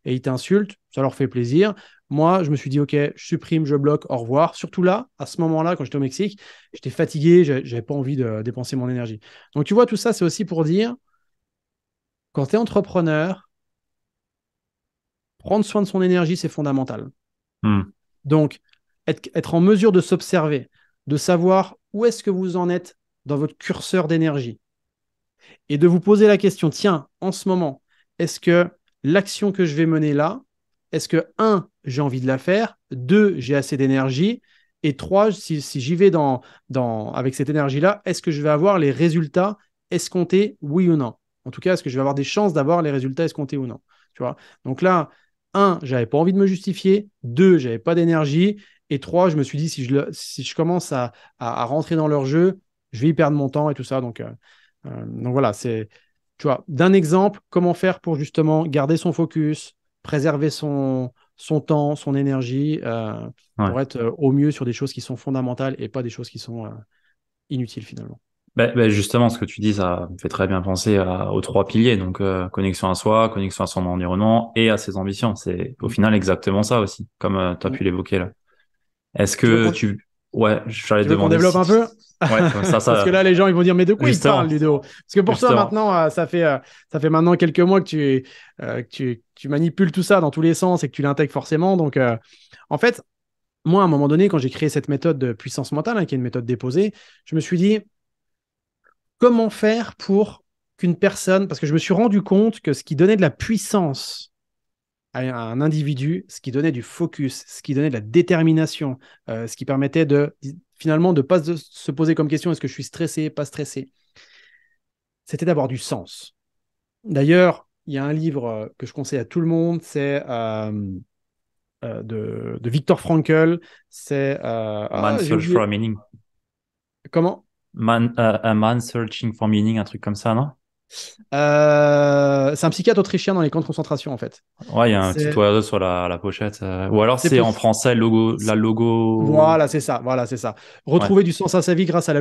ils t'insultent, ça leur fait plaisir. Moi, je me suis dit, OK, je supprime, je bloque, au revoir. Surtout là, à ce moment-là, quand j'étais au Mexique, j'étais fatigué, j'avais pas envie de dépenser mon énergie. Donc, tu vois, tout ça, c'est aussi pour dire, quand tu es entrepreneur, prendre soin de son énergie, c'est fondamental. Hmm. Donc, être en mesure de s'observer, de savoir où est-ce que vous en êtes dans votre curseur d'énergie et de vous poser la question, tiens, en ce moment, est-ce que l'action que je vais mener là, est-ce que, un, j'ai envie de la faire, deux, j'ai assez d'énergie, et trois, si j'y vais avec cette énergie-là, est-ce que je vais avoir les résultats escomptés, oui ou non? En tout cas, est-ce que je vais avoir des chances d'avoir les résultats escomptés ou non? Tu vois? Donc là, un, j'avais pas envie de me justifier, deux, j'avais pas d'énergie, et trois, je me suis dit, si je commence à rentrer dans leur jeu, je vais y perdre mon temps et tout ça. Donc voilà, c'est, tu vois, d'un exemple, comment faire pour justement garder son focus, préserver son temps, son énergie, Ouais. pour être au mieux sur des choses qui sont fondamentales et pas des choses qui sont inutiles finalement. Justement, ce que tu dis, ça me fait très bien penser aux trois piliers. Donc, connexion à soi, connexion à son environnement et à ses ambitions. C'est au final exactement ça aussi, comme tu as pu l'évoquer là. Est-ce Tu veux que tu... Ouais, j'allais te tu veux qu'on demander développe si... un peu? Ouais, comme ça, Parce que là, les gens, ils vont dire, mais de quoi il parle, Justement, Ludo? Parce que pour toi, justement. maintenant, ça fait maintenant quelques mois que tu manipules tout ça dans tous les sens et que tu l'intègres forcément. Donc, en fait, moi, à un moment donné, quand j'ai créé cette méthode de puissance mentale, qui est une méthode déposée, je me suis dit, comment faire pour qu'une personne, parce que je me suis rendu compte que ce qui donnait de la puissance à un individu, ce qui donnait du focus, ce qui donnait de la détermination, ce qui permettait finalement de ne pas se poser comme question, est-ce que je suis stressé, pas stressé, c'était d'avoir du sens. D'ailleurs, il y a un livre que je conseille à tout le monde, c'est de Viktor Frankl, c'est... Man j'ai search for oublié. a meaning. Comment? A man searching for meaning, un truc comme ça, non? C'est un psychiatre autrichien dans les camps de concentration, en fait. Ouais, il y a un petit C'est oiseau sur la pochette. Ou alors c'est c'est en possible. français, la logo... Voilà, c'est ça. Voilà, c'est ça. Ouais, Retrouver du sens à sa vie grâce à la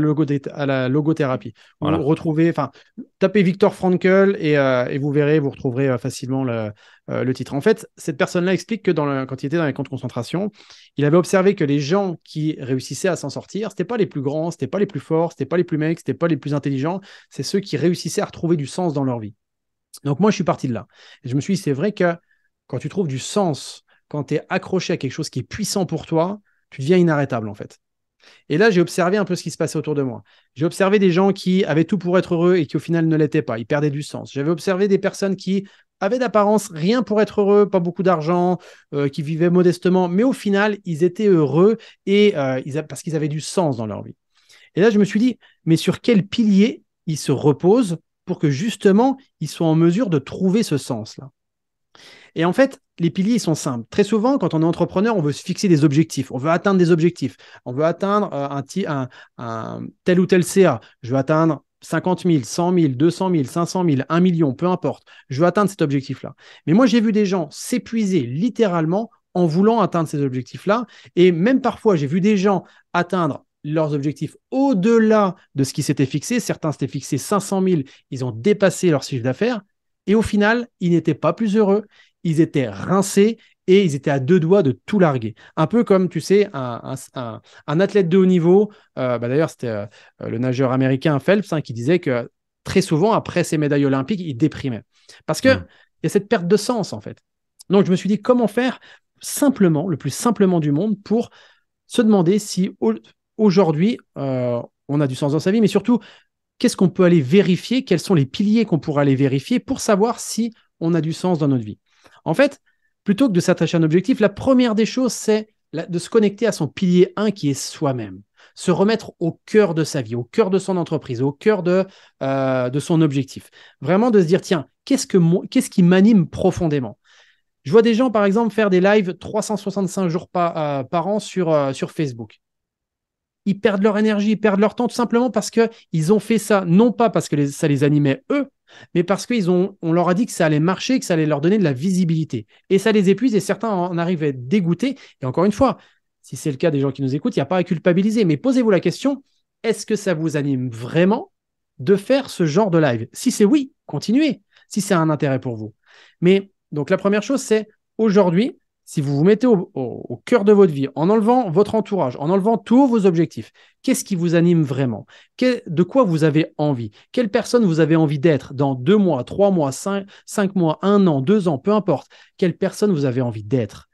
logothérapie. Ou voilà. retrouver, enfin, tapez Viktor Frankl et vous verrez, vous retrouverez facilement le titre. En fait, cette personne-là explique que quand il était dans les camps de concentration, il avait observé que les gens qui réussissaient à s'en sortir, c'était pas les plus grands, c'était pas les plus forts, c'était pas les plus mecs, c'était pas les plus intelligents, c'est ceux qui réussissaient à retrouver du sens dans leur vie. Donc moi, je suis parti de là. Et je me suis dit, c'est vrai que quand tu trouves du sens, quand tu es accroché à quelque chose qui est puissant pour toi, tu deviens inarrêtable en fait. Et là, j'ai observé un peu ce qui se passait autour de moi. J'ai observé des gens qui avaient tout pour être heureux et qui au final ne l'étaient pas. Ils perdaient du sens. J'avais observé des personnes qui avaient d'apparence rien pour être heureux, pas beaucoup d'argent, qui vivaient modestement, mais au final, ils étaient heureux et parce qu'ils avaient du sens dans leur vie. Et là, je me suis dit, mais sur quel pilier ils se reposent pour que justement, ils soient en mesure de trouver ce sens-là? Et en fait, les piliers, ils sont simples. Très souvent, quand on est entrepreneur, on veut se fixer des objectifs. On veut atteindre des objectifs. On veut atteindre un tel ou tel CA. Je veux atteindre 50 000, 100 000, 200 000, 500 000, 1 million, peu importe. Je veux atteindre cet objectif-là. Mais moi, j'ai vu des gens s'épuiser littéralement en voulant atteindre ces objectifs-là. Et même parfois, j'ai vu des gens atteindre leurs objectifs au-delà de ce qui s'était fixé. Certains s'étaient fixés 500 000, ils ont dépassé leur chiffre d'affaires. Et au final, ils n'étaient pas plus heureux, ils étaient rincés et ils étaient à deux doigts de tout larguer. Un peu comme, tu sais, un athlète de haut niveau. D'ailleurs, c'était le nageur américain Phelps qui disait que très souvent, après ses médailles olympiques, il déprimait. Parce qu'il y a cette perte de sens, en fait. Donc, je me suis dit, comment faire simplement, le plus simplement du monde, pour se demander si aujourd'hui, on a du sens dans sa vie, mais surtout, qu'est-ce qu'on peut aller vérifier, quels sont les piliers qu'on pourra aller vérifier pour savoir si on a du sens dans notre vie. En fait, plutôt que de s'attacher à un objectif, la première des choses, c'est de se connecter à son pilier 1 qui est soi-même. Se remettre au cœur de sa vie, au cœur de son entreprise, au cœur de son objectif. Vraiment de se dire, tiens, qu'est-ce qui m'anime profondément? Je vois des gens, par exemple, faire des lives 365 jours par an sur Facebook. Ils perdent leur énergie, ils perdent leur temps tout simplement parce qu'ils ont fait ça, non pas parce que ça les animait eux, mais parce qu'on leur a dit que ça allait marcher, que ça allait leur donner de la visibilité. Et ça les épuise et certains en arrivent à être dégoûtés. Et encore une fois, si c'est le cas des gens qui nous écoutent, il n'y a pas à culpabiliser. Mais posez-vous la question, est-ce que ça vous anime vraiment de faire ce genre de live? Si c'est oui, continuez, si c'est un intérêt pour vous. Mais donc la première chose, c'est aujourd'hui, si vous vous mettez au cœur de votre vie, en enlevant votre entourage, en enlevant tous vos objectifs, qu'est-ce qui vous anime vraiment? De quoi vous avez envie? Quelle personne vous avez envie d'être dans 2 mois, 3 mois, 5 mois, 1 an, 2 ans, peu importe. Quelle personne vous avez envie d'être?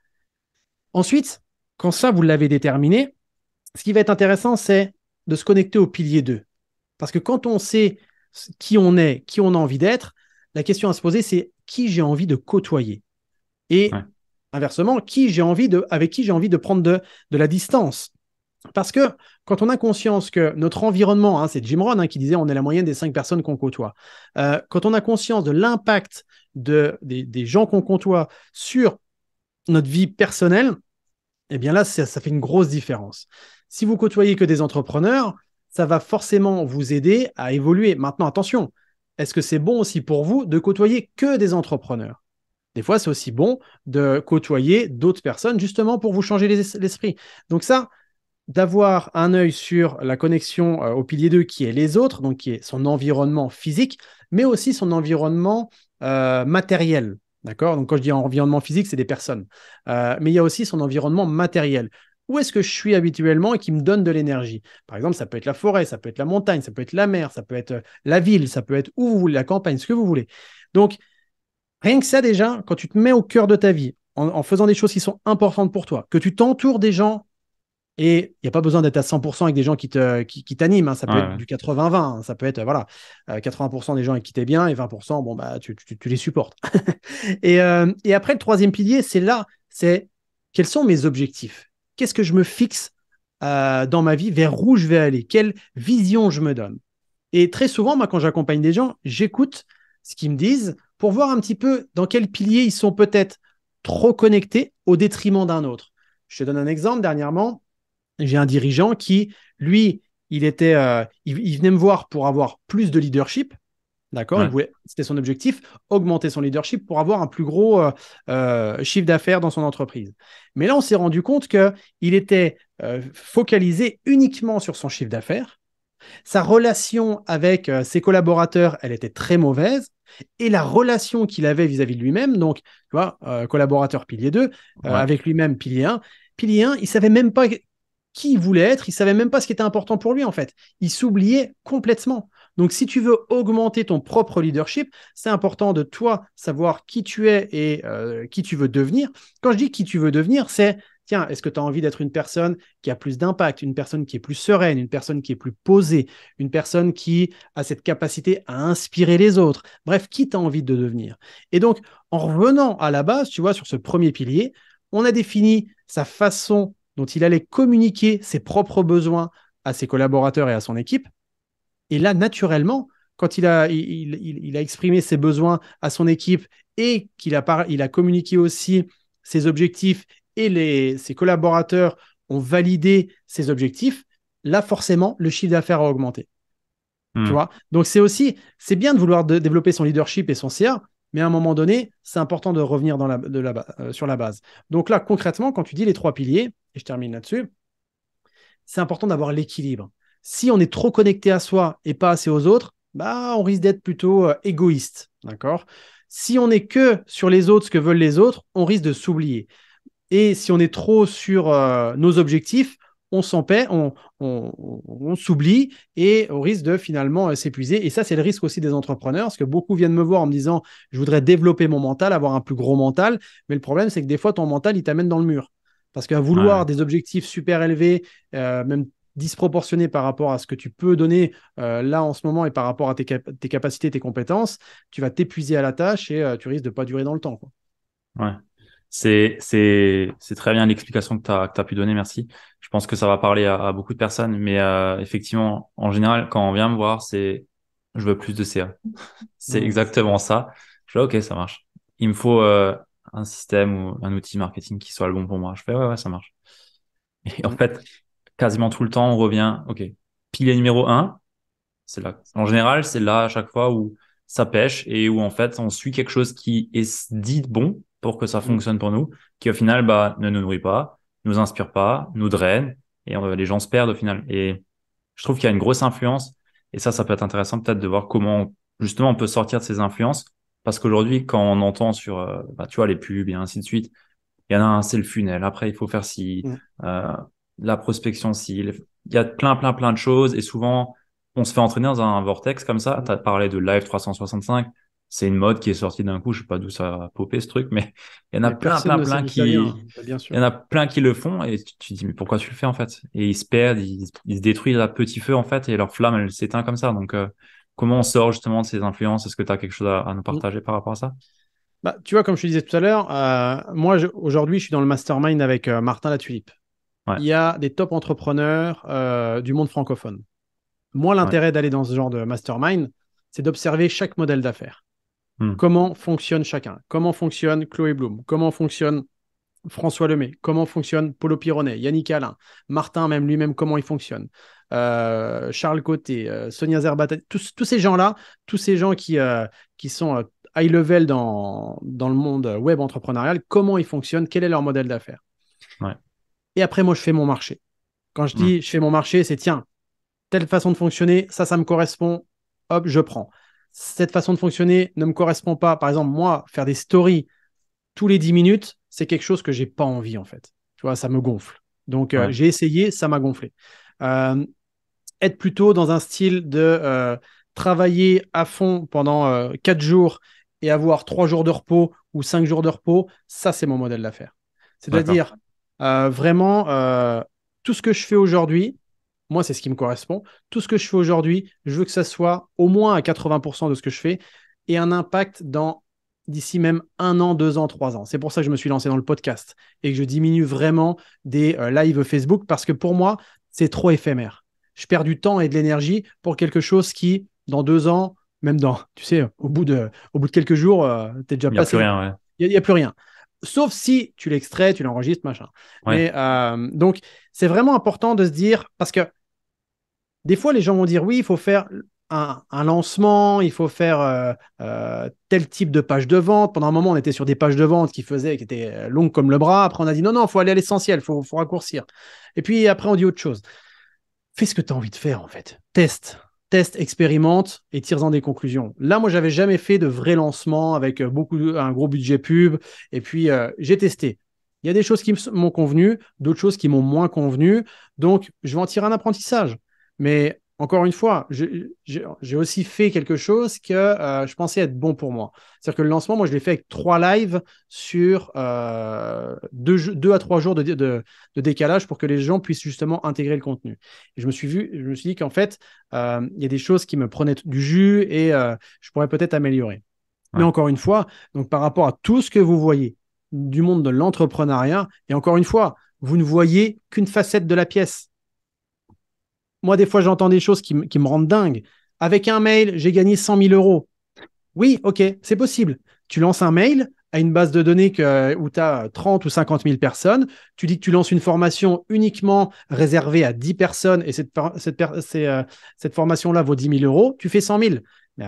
Ensuite, quand ça, vous l'avez déterminé, ce qui va être intéressant, c'est de se connecter au pilier 2. Parce que quand on sait qui on est, qui on a envie d'être, la question à se poser, c'est qui j'ai envie de côtoyer. Et inversement, avec qui j'ai envie de prendre de la distance. Parce que quand on a conscience que notre environnement, c'est Jim Rohn qui disait on est la moyenne des 5 personnes qu'on côtoie, quand on a conscience de l'impact des gens qu'on côtoie sur notre vie personnelle, eh bien là, ça fait une grosse différence. Si vous côtoyez que des entrepreneurs, ça va forcément vous aider à évoluer. Maintenant, attention, est-ce que c'est bon aussi pour vous de côtoyer que des entrepreneurs? Des fois, c'est aussi bon de côtoyer d'autres personnes justement pour vous changer l'esprit. Donc ça, d'avoir un œil sur la connexion au pilier 2 qui est les autres, donc qui est son environnement physique, mais aussi son environnement matériel. D'accord? Donc quand je dis environnement physique, c'est des personnes. Mais il y a aussi son environnement matériel. Où est-ce que je suis habituellement et qui me donne de l'énergie? Par exemple, ça peut être la forêt, ça peut être la montagne, ça peut être la mer, ça peut être la ville, ça peut être où vous voulez, la campagne, ce que vous voulez. Donc, rien que ça déjà, quand tu te mets au cœur de ta vie, en faisant des choses qui sont importantes pour toi, que tu t'entoures des gens. Et il n'y a pas besoin d'être à 100% avec des gens qui t'animent. Ça peut être du 80-20. Ça peut être, 80% des gens avec qui t'es bien et 20%, bon, bah, tu les supportes. et après, le troisième pilier, c'est quels sont mes objectifs? Qu'est-ce que je me fixe dans ma vie? Vers où je vais aller? Quelle vision je me donne? Et très souvent, moi, quand j'accompagne des gens, j'écoute ce qu'ils me disent pour voir un petit peu dans quel pilier ils sont peut-être trop connectés au détriment d'un autre. Je te donne un exemple. Dernièrement, j'ai un dirigeant qui, lui, il venait me voir pour avoir plus de leadership. D'accord, c'était son objectif, augmenter son leadership pour avoir un plus gros chiffre d'affaires dans son entreprise. Mais là, on s'est rendu compte qu'il était focalisé uniquement sur son chiffre d'affaires. Sa relation avec ses collaborateurs, elle était très mauvaise. Et la relation qu'il avait vis-à-vis de lui-même, donc, tu vois, collaborateur pilier 2, avec lui-même pilier 1, il ne savait même pas qui il voulait être, il ne savait même pas ce qui était important pour lui, en fait. Il s'oubliait complètement. Donc, si tu veux augmenter ton propre leadership, c'est important de toi savoir qui tu es et qui tu veux devenir. Quand je dis qui tu veux devenir, c'est tiens, est-ce que tu as envie d'être une personne qui a plus d'impact, une personne qui est plus sereine, une personne qui est plus posée, une personne qui a cette capacité à inspirer les autres? Bref, qui tu as envie de devenir? Et donc, en revenant à la base, tu vois, sur ce premier pilier, on a défini sa façon dont il allait communiquer ses propres besoins à ses collaborateurs et à son équipe. Et là, naturellement, quand il a exprimé ses besoins à son équipe et qu'il a communiqué aussi ses objectifs et ses collaborateurs ont validé ses objectifs, là, forcément, le chiffre d'affaires a augmenté. Tu vois? Donc, c'est bien de vouloir développer son leadership et son CA, mais à un moment donné, c'est important de revenir sur la base. Donc là, concrètement, quand tu dis les 3 piliers, et je termine là-dessus, c'est important d'avoir l'équilibre. Si on est trop connecté à soi et pas assez aux autres, bah, on risque d'être plutôt égoïste. D'accord? Si on n'est que sur les autres, ce que veulent les autres, on risque de s'oublier. Et si on est trop sur nos objectifs, on s'oublie et on risque de finalement s'épuiser. Et ça, c'est le risque aussi des entrepreneurs, parce que beaucoup viennent me voir en me disant, je voudrais développer mon mental, avoir un plus gros mental. Mais le problème, c'est que des fois, ton mental, il t'amène dans le mur. Parce qu'à vouloir des objectifs super élevés, même disproportionnés par rapport à ce que tu peux donner là en ce moment et par rapport à tes capacités, tes compétences, tu vas t'épuiser à la tâche et tu risques de ne pas durer dans le temps, quoi. Ouais. C'est très bien l'explication que tu as pu donner, merci. Je pense que ça va parler à beaucoup de personnes, mais effectivement, en général, quand on vient me voir, c'est je veux plus de CA. C'est exactement ça. Je fais ok, ça marche. Il me faut un système ou un outil marketing qui soit le bon pour moi. Je fais ouais, ça marche. Et en fait, quasiment tout le temps, on revient, ok, pilier numéro 1, c'est là. En général, c'est là à chaque fois où ça pêche et où en fait, on suit quelque chose qui est dit bon pour que ça fonctionne pour nous, qui au final, bah, ne nous nourrit pas, nous inspire pas, nous draine et les gens se perdent au final. Et je trouve qu'il y a une grosse influence et ça peut être intéressant peut-être de voir comment justement on peut sortir de ces influences parce qu'aujourd'hui, quand on entend sur, tu vois, les pubs et ainsi de suite, il y en a un, c'est le funnel. Après, il faut faire ci, la prospection ci. Il y a plein de choses et souvent, on se fait entraîner dans un vortex comme ça. Tu as parlé de Live 365. C'est une mode qui est sortie d'un coup. Je sais pas d'où ça a popé ce truc, mais il y en a plein il y en a plein qui le font et tu te dis, mais pourquoi tu le fais en fait? Et ils se perdent, ils se détruisent à petit feu en fait et leur flamme, elle s'éteint comme ça. Donc, comment on sort justement de ces influences? Est-ce que tu as quelque chose à nous partager par rapport à ça? Bah, tu vois, comme je te disais tout à l'heure, moi, aujourd'hui, je suis dans le mastermind avec Martin Latulippe. Ouais, Il y a des top entrepreneurs du monde francophone. Moi, ouais. l'intérêt d'aller dans ce genre de mastermind, c'est d'observer chaque modèle d'affaires. Hmm. Comment fonctionne chacun? Comment fonctionne Chloé Bloom? Comment fonctionne François Lemay? Comment fonctionne Paulo Pironet? Yannick Alain? Martin, même lui-même, comment il fonctionne? Charles Côté, Sonia Zerbatani, tous ces gens-là, tous ces gens qui sont high level dans le monde web entrepreneurial, comment ils fonctionnent? Quel est leur modèle d'affaires? Ouais. Et après, moi, je fais mon marché. Quand je Hmm. dis je fais mon marché, c'est tiens, telle façon de fonctionner, ça me correspond, hop, je prends. Cette façon de fonctionner ne me correspond pas. Par exemple, moi, faire des stories tous les 10 minutes, c'est quelque chose que j'ai pas envie, en fait. Tu vois, ça me gonfle. Donc, Ouais. j'ai essayé, ça m'a gonflé. Euh, Être plutôt dans un style de travailler à fond pendant 4 jours et avoir 3 jours de repos ou 5 jours de repos, ça, c'est mon modèle d'affaires. D'accord. C'est-à-dire, vraiment, tout ce que je fais aujourd'hui, moi, c'est ce qui me correspond. Tout ce que je fais aujourd'hui, je veux que ça soit au moins à 80% de ce que je fais et un impact dans d'ici même 1 an, 2 ans, 3 ans. C'est pour ça que je me suis lancé dans le podcast et que je diminue vraiment des lives Facebook parce que pour moi, c'est trop éphémère. Je perds du temps et de l'énergie pour quelque chose qui, dans 2 ans, même tu sais, au bout de quelques jours, t'es déjà Il n'y a plus passé. rien, ouais. Il n'y a plus rien. Sauf si tu l'extrais, tu l'enregistres, machin. Ouais. Mais donc, c'est vraiment important de se dire, parce que des fois, les gens vont dire, oui, il faut faire un lancement, il faut faire tel type de page de vente. Pendant un moment, on était sur des pages de vente qui étaient longues comme le bras. Après, on a dit, non, il faut aller à l'essentiel, faut raccourcir. Et puis après, on dit autre chose. Fais ce que tu as envie de faire, en fait. Teste, expérimente et tire-en des conclusions. Là, moi, j'avais jamais fait de vrai lancement avec un gros budget pub. Et puis, j'ai testé. Il y a des choses qui m'ont convenu, d'autres choses qui m'ont moins convenu. Donc, je vais en tirer un apprentissage. Mais encore une fois, j'ai aussi fait quelque chose que je pensais être bon pour moi. C'est-à-dire que le lancement, moi, je l'ai fait avec 3 lives sur 2 à 3 jours de décalage pour que les gens puissent justement intégrer le contenu. Et je me suis dit qu'en fait, il y a des choses qui me prenaient du jus et je pourrais peut-être améliorer. Mais Ouais. encore une fois, donc par rapport à tout ce que vous voyez du monde de l'entrepreneuriat, et encore une fois, vous ne voyez qu'une facette de la pièce. Moi, des fois, j'entends des choses qui me rendent dingue. Avec un mail, j'ai gagné 100 000 euros. Oui, ok, c'est possible. Tu lances un mail à une base de données où tu as 30 ou 50 000 personnes. Tu dis que tu lances une formation uniquement réservée à 10 personnes et cette formation-là vaut 10 000 euros. Tu fais 100 000. Mais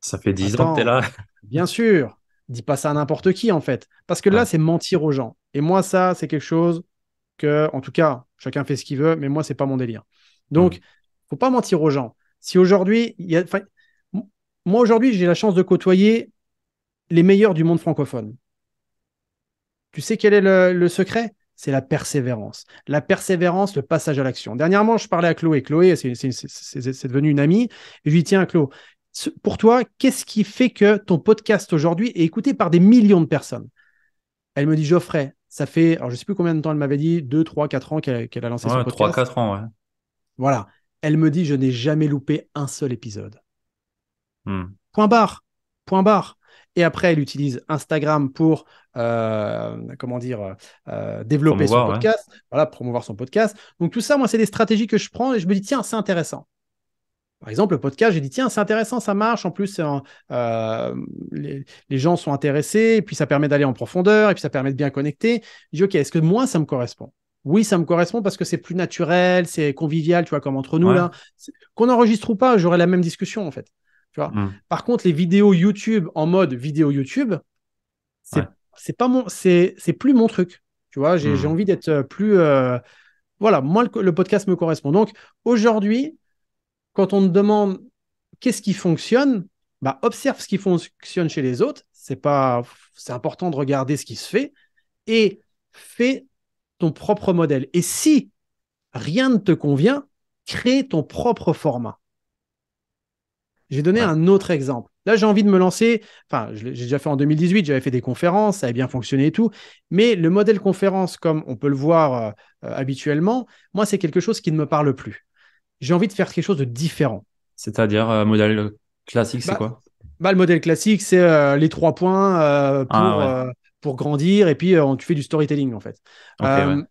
Ça fait 10 ans que tu es attends, là. bien sûr, dis pas ça à n'importe qui en fait. Parce que là, Ouais. c'est mentir aux gens. Et moi, ça, c'est quelque chose que, en tout cas, chacun fait ce qu'il veut, mais moi, c'est pas mon délire. Hmm. Donc, faut pas mentir aux gens. Si aujourd'hui, moi aujourd'hui, j'ai la chance de côtoyer les meilleurs du monde francophone. Tu sais quel est le secret? C'est la persévérance. La persévérance, le passage à l'action. Dernièrement, je parlais à Chloé. Chloé, c'est devenu une amie. Et je lui dis, tiens, Chloé, pour toi, qu'est-ce qui fait que ton podcast aujourd'hui est écouté par des millions de personnes? Elle me dit, Geoffrey, ça fait, alors je ne sais plus combien de temps elle m'avait dit, 2, 3, 4 ans qu'elle a lancé son Ouais, trois podcast. quatre ans, ouais. Voilà. Elle me dit, je n'ai jamais loupé un seul épisode. Hmm. Point barre. Point barre. Et après, elle utilise Instagram pour, comment dire, développer son Promouvoir, ouais. podcast, voilà, promouvoir son podcast. Donc tout ça, moi, c'est des stratégies que je prends et je me dis, tiens, c'est intéressant. Par exemple, le podcast, j'ai dit, tiens, c'est intéressant, ça marche. En plus, les gens sont intéressés, et puis ça permet d'aller en profondeur, et puis ça permet de bien connecter. Je dis, OK, est-ce que moi, ça me correspond? Oui, ça me correspond parce que c'est plus naturel, c'est convivial, tu vois, comme entre nous, Ouais. là. Qu'on enregistre ou pas, j'aurai la même discussion, en fait. Tu vois. Hmm. Par contre, les vidéos YouTube en mode vidéo YouTube, Ouais. c'est plus mon truc. Tu vois, j'ai Hmm. envie d'être plus. Voilà, moi, le podcast me correspond. Donc, aujourd'hui, quand on te demande qu'est-ce qui fonctionne, bah, observe ce qui fonctionne chez les autres. C'est important de regarder ce qui se fait et fais ton propre modèle. Et si rien ne te convient, crée ton propre format. J'ai donné Ouais. un autre exemple. Là, j'ai envie de me lancer. Enfin, j'ai déjà fait en 2018, j'avais fait des conférences, ça avait bien fonctionné et tout. Mais le modèle conférence, comme on peut le voir habituellement, moi, c'est quelque chose qui ne me parle plus. J'ai envie de faire quelque chose de différent. C'est-à-dire, modèle classique, c'est Bah, quoi? Bah, le modèle classique, c'est les 3 points Ah ouais, pour grandir et puis tu fais du storytelling en fait. ok, ouais. Euh,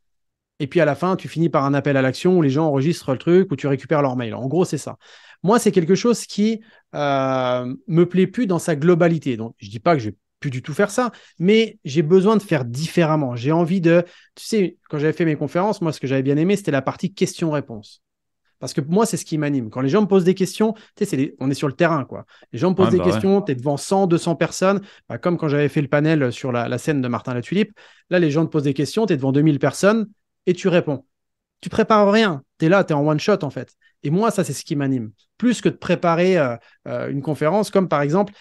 et puis à la fin, tu finis par un appel à l'action où les gens enregistrent le truc, où tu récupères leur mail. En gros, c'est ça. Moi, c'est quelque chose qui me plaît plus dans sa globalité. Donc, je dis pas que je vais plus du tout faire ça, mais j'ai besoin de faire différemment. J'ai envie de, tu sais, quand j'avais fait mes conférences, moi, ce que j'avais bien aimé, c'était la partie questions-réponses. Parce que moi, c'est ce qui m'anime. Quand les gens me posent des questions, tu sais, on est sur le terrain, quoi. Les gens me posent Ouais, des bah ouais. questions, tu es devant 100, 200 personnes, bah, comme quand j'avais fait le panel sur la scène de Martin Latulippe. Là, les gens te posent des questions, tu es devant 2000 personnes et tu réponds. Tu prépares rien. Tu es là, tu es en one shot, en fait. Et moi, ça, c'est ce qui m'anime. Plus que de préparer une conférence, comme par exemple,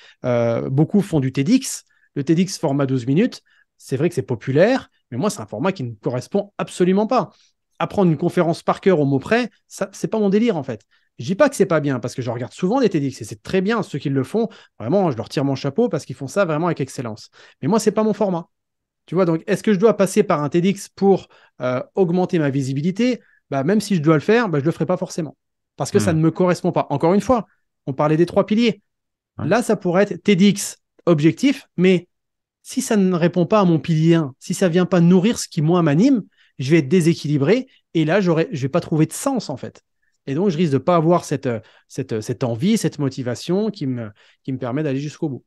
beaucoup font du TEDx. Le TEDx format 12 minutes, c'est vrai que c'est populaire, mais moi, c'est un format qui ne me correspond absolument pas. Apprendre une conférence par cœur au mot près, ça, c'est pas mon délire, en fait. Je dis pas que c'est pas bien, parce que je regarde souvent des TEDx et c'est très bien. Ceux qui le font, vraiment, je leur tire mon chapeau parce qu'ils font ça vraiment avec excellence. Mais moi, c'est pas mon format. Tu vois, donc est-ce que je dois passer par un TEDx pour augmenter ma visibilité? Bah, même si je dois le faire, bah, je ne le ferai pas forcément. Parce que ça ne Hmm. me correspond pas. Encore une fois, on parlait des 3 piliers. Ouais. Là, ça pourrait être TEDx objectif, mais si ça ne répond pas à mon pilier 1, si ça ne vient pas nourrir ce qui, moi, m'anime, je vais être déséquilibré et là, je ne vais pas trouver de sens, en fait. Et donc, je risque de ne pas avoir cette envie, cette motivation qui me permet d'aller jusqu'au bout.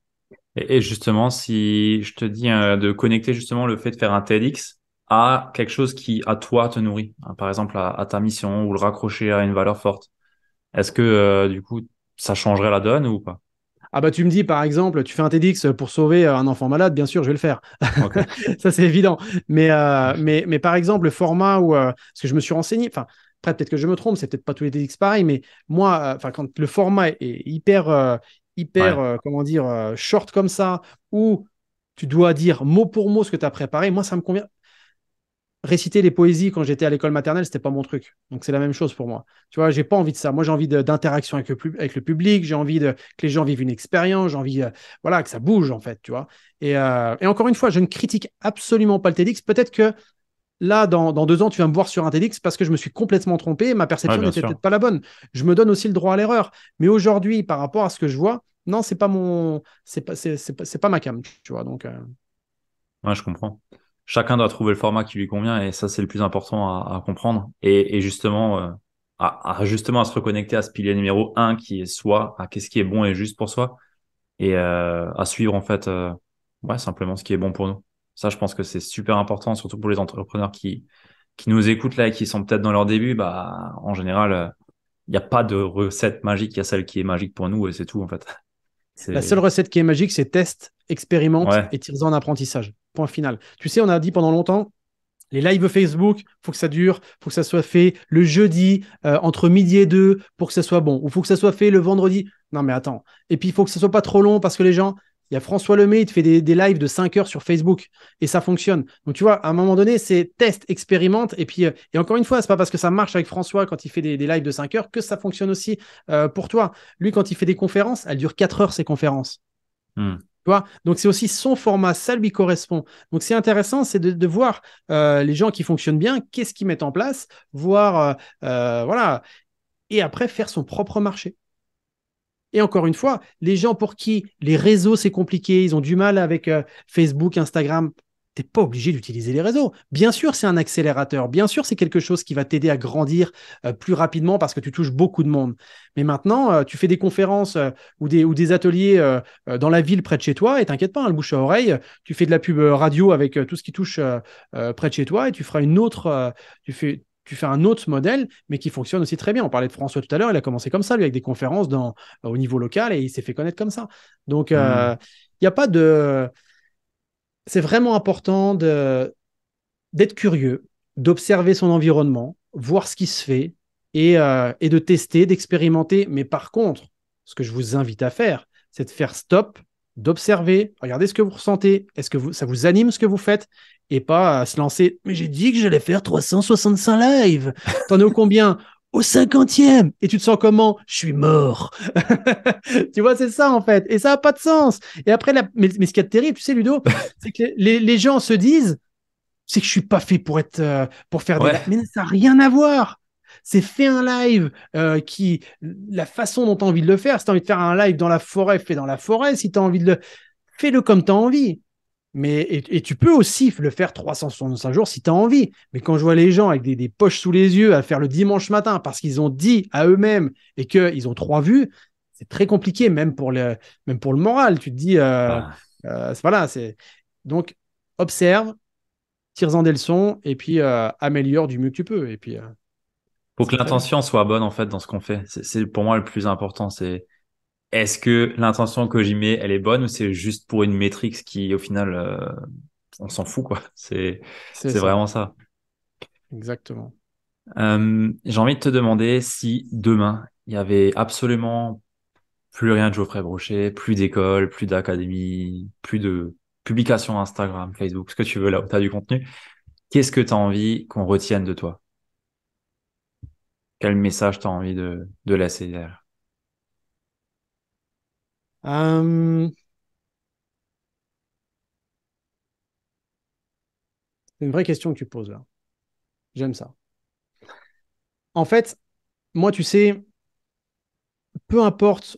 Et justement, si je te dis de connecter justement le fait de faire un TEDx à quelque chose qui, à toi, te nourrit, hein, par exemple à ta mission ou le raccrocher à une valeur forte, est-ce que du coup, ça changerait la donne ou pas? Ah bah tu me dis par exemple, tu fais un TEDx pour sauver un enfant malade, bien sûr, je vais le faire. Ok. Ça c'est évident. Mais par exemple, le format où, parce que je me suis renseigné, enfin, après peut-être que je me trompe, c'est peut-être pas tous les TEDx pareil, mais moi, enfin, quand le format est hyper, Ouais. comment dire, short comme ça, où tu dois dire mot pour mot ce que tu as préparé, moi ça me convient. Réciter les poésies quand j'étais à l'école maternelle, c'était pas mon truc. Donc c'est la même chose pour moi. Tu vois, j'ai pas envie de ça. Moi, j'ai envie d'interaction avec le public. J'ai envie que les gens vivent une expérience. J'ai envie, voilà, que ça bouge en fait. Tu vois. Et encore une fois, je ne critique absolument pas le TEDx. Peut-être que là, dans 2 ans, tu vas me voir sur un TEDx parce que je me suis complètement trompé. Ma Ouais, perception bien n'était sûr. peut-être pas la bonne. Je me donne aussi le droit à l'erreur. Mais aujourd'hui, par rapport à ce que je vois, non, c'est pas ma cam. Tu vois. Donc, Ouais, je comprends. Chacun doit trouver le format qui lui convient et ça, c'est le plus important à comprendre. Et justement, justement à se reconnecter à ce pilier numéro un qui est soi, à qu'est-ce qui est bon et juste pour soi et à suivre en fait, ouais, simplement ce qui est bon pour nous. Ça, je pense que c'est super important, surtout pour les entrepreneurs qui nous écoutent là et qui sont peut-être dans leur début. Bah, en général, il n'y a pas de recette magique, il y a celle qui est magique pour nous et c'est tout en fait. la seule C'est recette qui est magique, c'est test, expérimente ouais, et tire-en un apprentissage. Point final. Tu sais, on a dit pendant longtemps, les lives Facebook, faut que ça dure, faut que ça soit fait le jeudi entre midi et 2 pour que ça soit bon, ou faut que ça soit fait le vendredi. Non mais attends. Et puis il faut que ça soit pas trop long parce que les gens, il y a François Lemay, il te fait des lives de 5 heures sur Facebook et ça fonctionne. Donc tu vois, à un moment donné, c'est test, expérimente et puis et encore une fois, c'est pas parce que ça marche avec François quand il fait des lives de 5 heures que ça fonctionne aussi pour toi. Lui, quand il fait des conférences, elles durent 4 heures ces conférences. hmm, Tu vois, donc c'est aussi son format, ça lui correspond. Donc c'est intéressant, c'est de voir les gens qui fonctionnent bien, qu'est-ce qu'ils mettent en place, voir, voilà, et après faire son propre marché. Et encore une fois, les gens pour qui les réseaux c'est compliqué, ils ont du mal avec Facebook, Instagram, t'es pas obligé d'utiliser les réseaux. Bien sûr, c'est un accélérateur. Bien sûr, c'est quelque chose qui va t'aider à grandir plus rapidement parce que tu touches beaucoup de monde. Mais maintenant, tu fais des conférences ou des ateliers dans la ville près de chez toi et t'inquiète pas, hein, le bouche à oreille, tu fais de la pub radio avec tout ce qui touche près de chez toi et tu feras une autre, tu fais un autre modèle, mais qui fonctionne aussi très bien. On parlait de François tout à l'heure, il a commencé comme ça, lui, avec des conférences au niveau local, et il s'est fait connaître comme ça. Donc, il hmm. n'y a pas de... C'est vraiment important d'être curieux, d'observer son environnement, voir ce qui se fait, et de tester, d'expérimenter. Mais par contre, ce que je vous invite à faire, c'est de faire stop, d'observer, regardez ce que vous ressentez, est-ce que ça vous anime ce que vous faites, et pas à se lancer, mais j'ai dit que j'allais faire 365 lives. T'en es au combien? Au 50e. Et tu te sens comment? Je suis mort. Tu vois, c'est ça en fait. Et ça n'a pas de sens. Et après, mais ce qui est terrible, tu sais, Ludo, c'est que les gens se disent, c'est que je suis pas fait pour faire des Ouais, lives. Mais ça n'a rien à voir. C'est fais un live la façon dont tu as envie de le faire. Si tu as envie de faire un live dans la forêt, fais dans la forêt. Si tu as envie de fais-le comme tu as envie. Et tu peux aussi le faire 365 jours si tu as envie. Mais quand je vois les gens avec des poches sous les yeux à faire le dimanche matin parce qu'ils ont dit à eux-mêmes et qu'ils ont 3 vues, c'est très compliqué, même pour le moral. Tu te dis, Ah, voilà, donc observe, tire-en des leçons et puis améliore du mieux que tu peux. Et puis, faut c'est que très bien. l'intention soit bonne en fait dans ce qu'on fait. C'est pour moi le plus important. C'est est-ce que l'intention que j'y mets, elle est bonne ou c'est juste pour une métrique qui au final on s'en fout quoi. C'est C'est ça, vraiment ça. exactement. J'ai envie de te demander si demain il y avait absolument plus rien de Geoffrey Brochet, plus d'école, plus d'académie, plus de publications Instagram, Facebook, ce que tu veux là où tu as du contenu. Qu'est-ce que tu as envie qu'on retienne de toi? Quel message tu as envie de laisser derrière? Euh, c'est une vraie question que tu poses là. J'aime ça. En fait, moi, tu sais, peu importe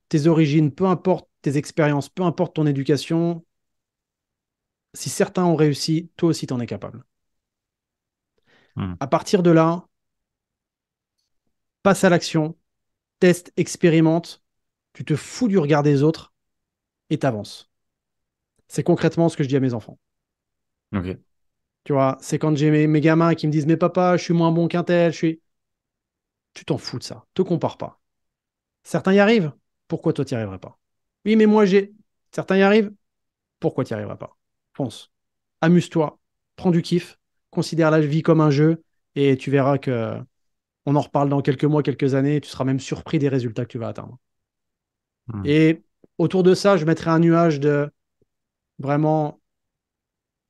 tes origines, peu importe tes expériences, peu importe ton éducation, si certains ont réussi, toi aussi, tu en es capable. Hmm. À partir de là, passe à l'action, teste, expérimente, tu te fous du regard des autres et t'avances. C'est concrètement ce que je dis à mes enfants. Ok. Tu vois, c'est quand j'ai mes gamins qui me disent, mais papa, je suis moins bon qu'un tel, Tu t'en fous de ça, te compare pas. Certains y arrivent, pourquoi toi t'y arriverais pas? Oui, mais moi j'ai. Certains y arrivent, pourquoi t'y arriverais pas? Fonce. Amuse-toi, prends du kiff, considère la vie comme un jeu et tu verras que on en reparle dans quelques mois, quelques années, tu seras même surpris des résultats que tu vas atteindre. Hmm. Et autour de ça, je mettrai un nuage de vraiment,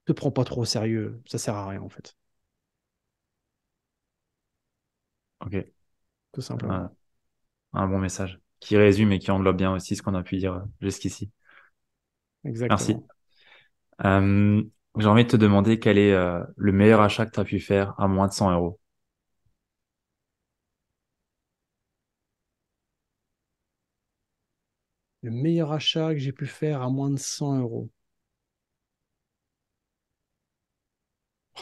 te prends pas trop au sérieux, ça sert à rien en fait, Ok. tout simplement. Un, un bon message qui résume et qui englobe bien aussi ce qu'on a pu dire jusqu'ici. Merci. Exactement. Euh, j'ai envie de te demander quel est le meilleur achat que tu as pu faire à moins de 100 euros. Le meilleur achat que j'ai pu faire à moins de 100 euros.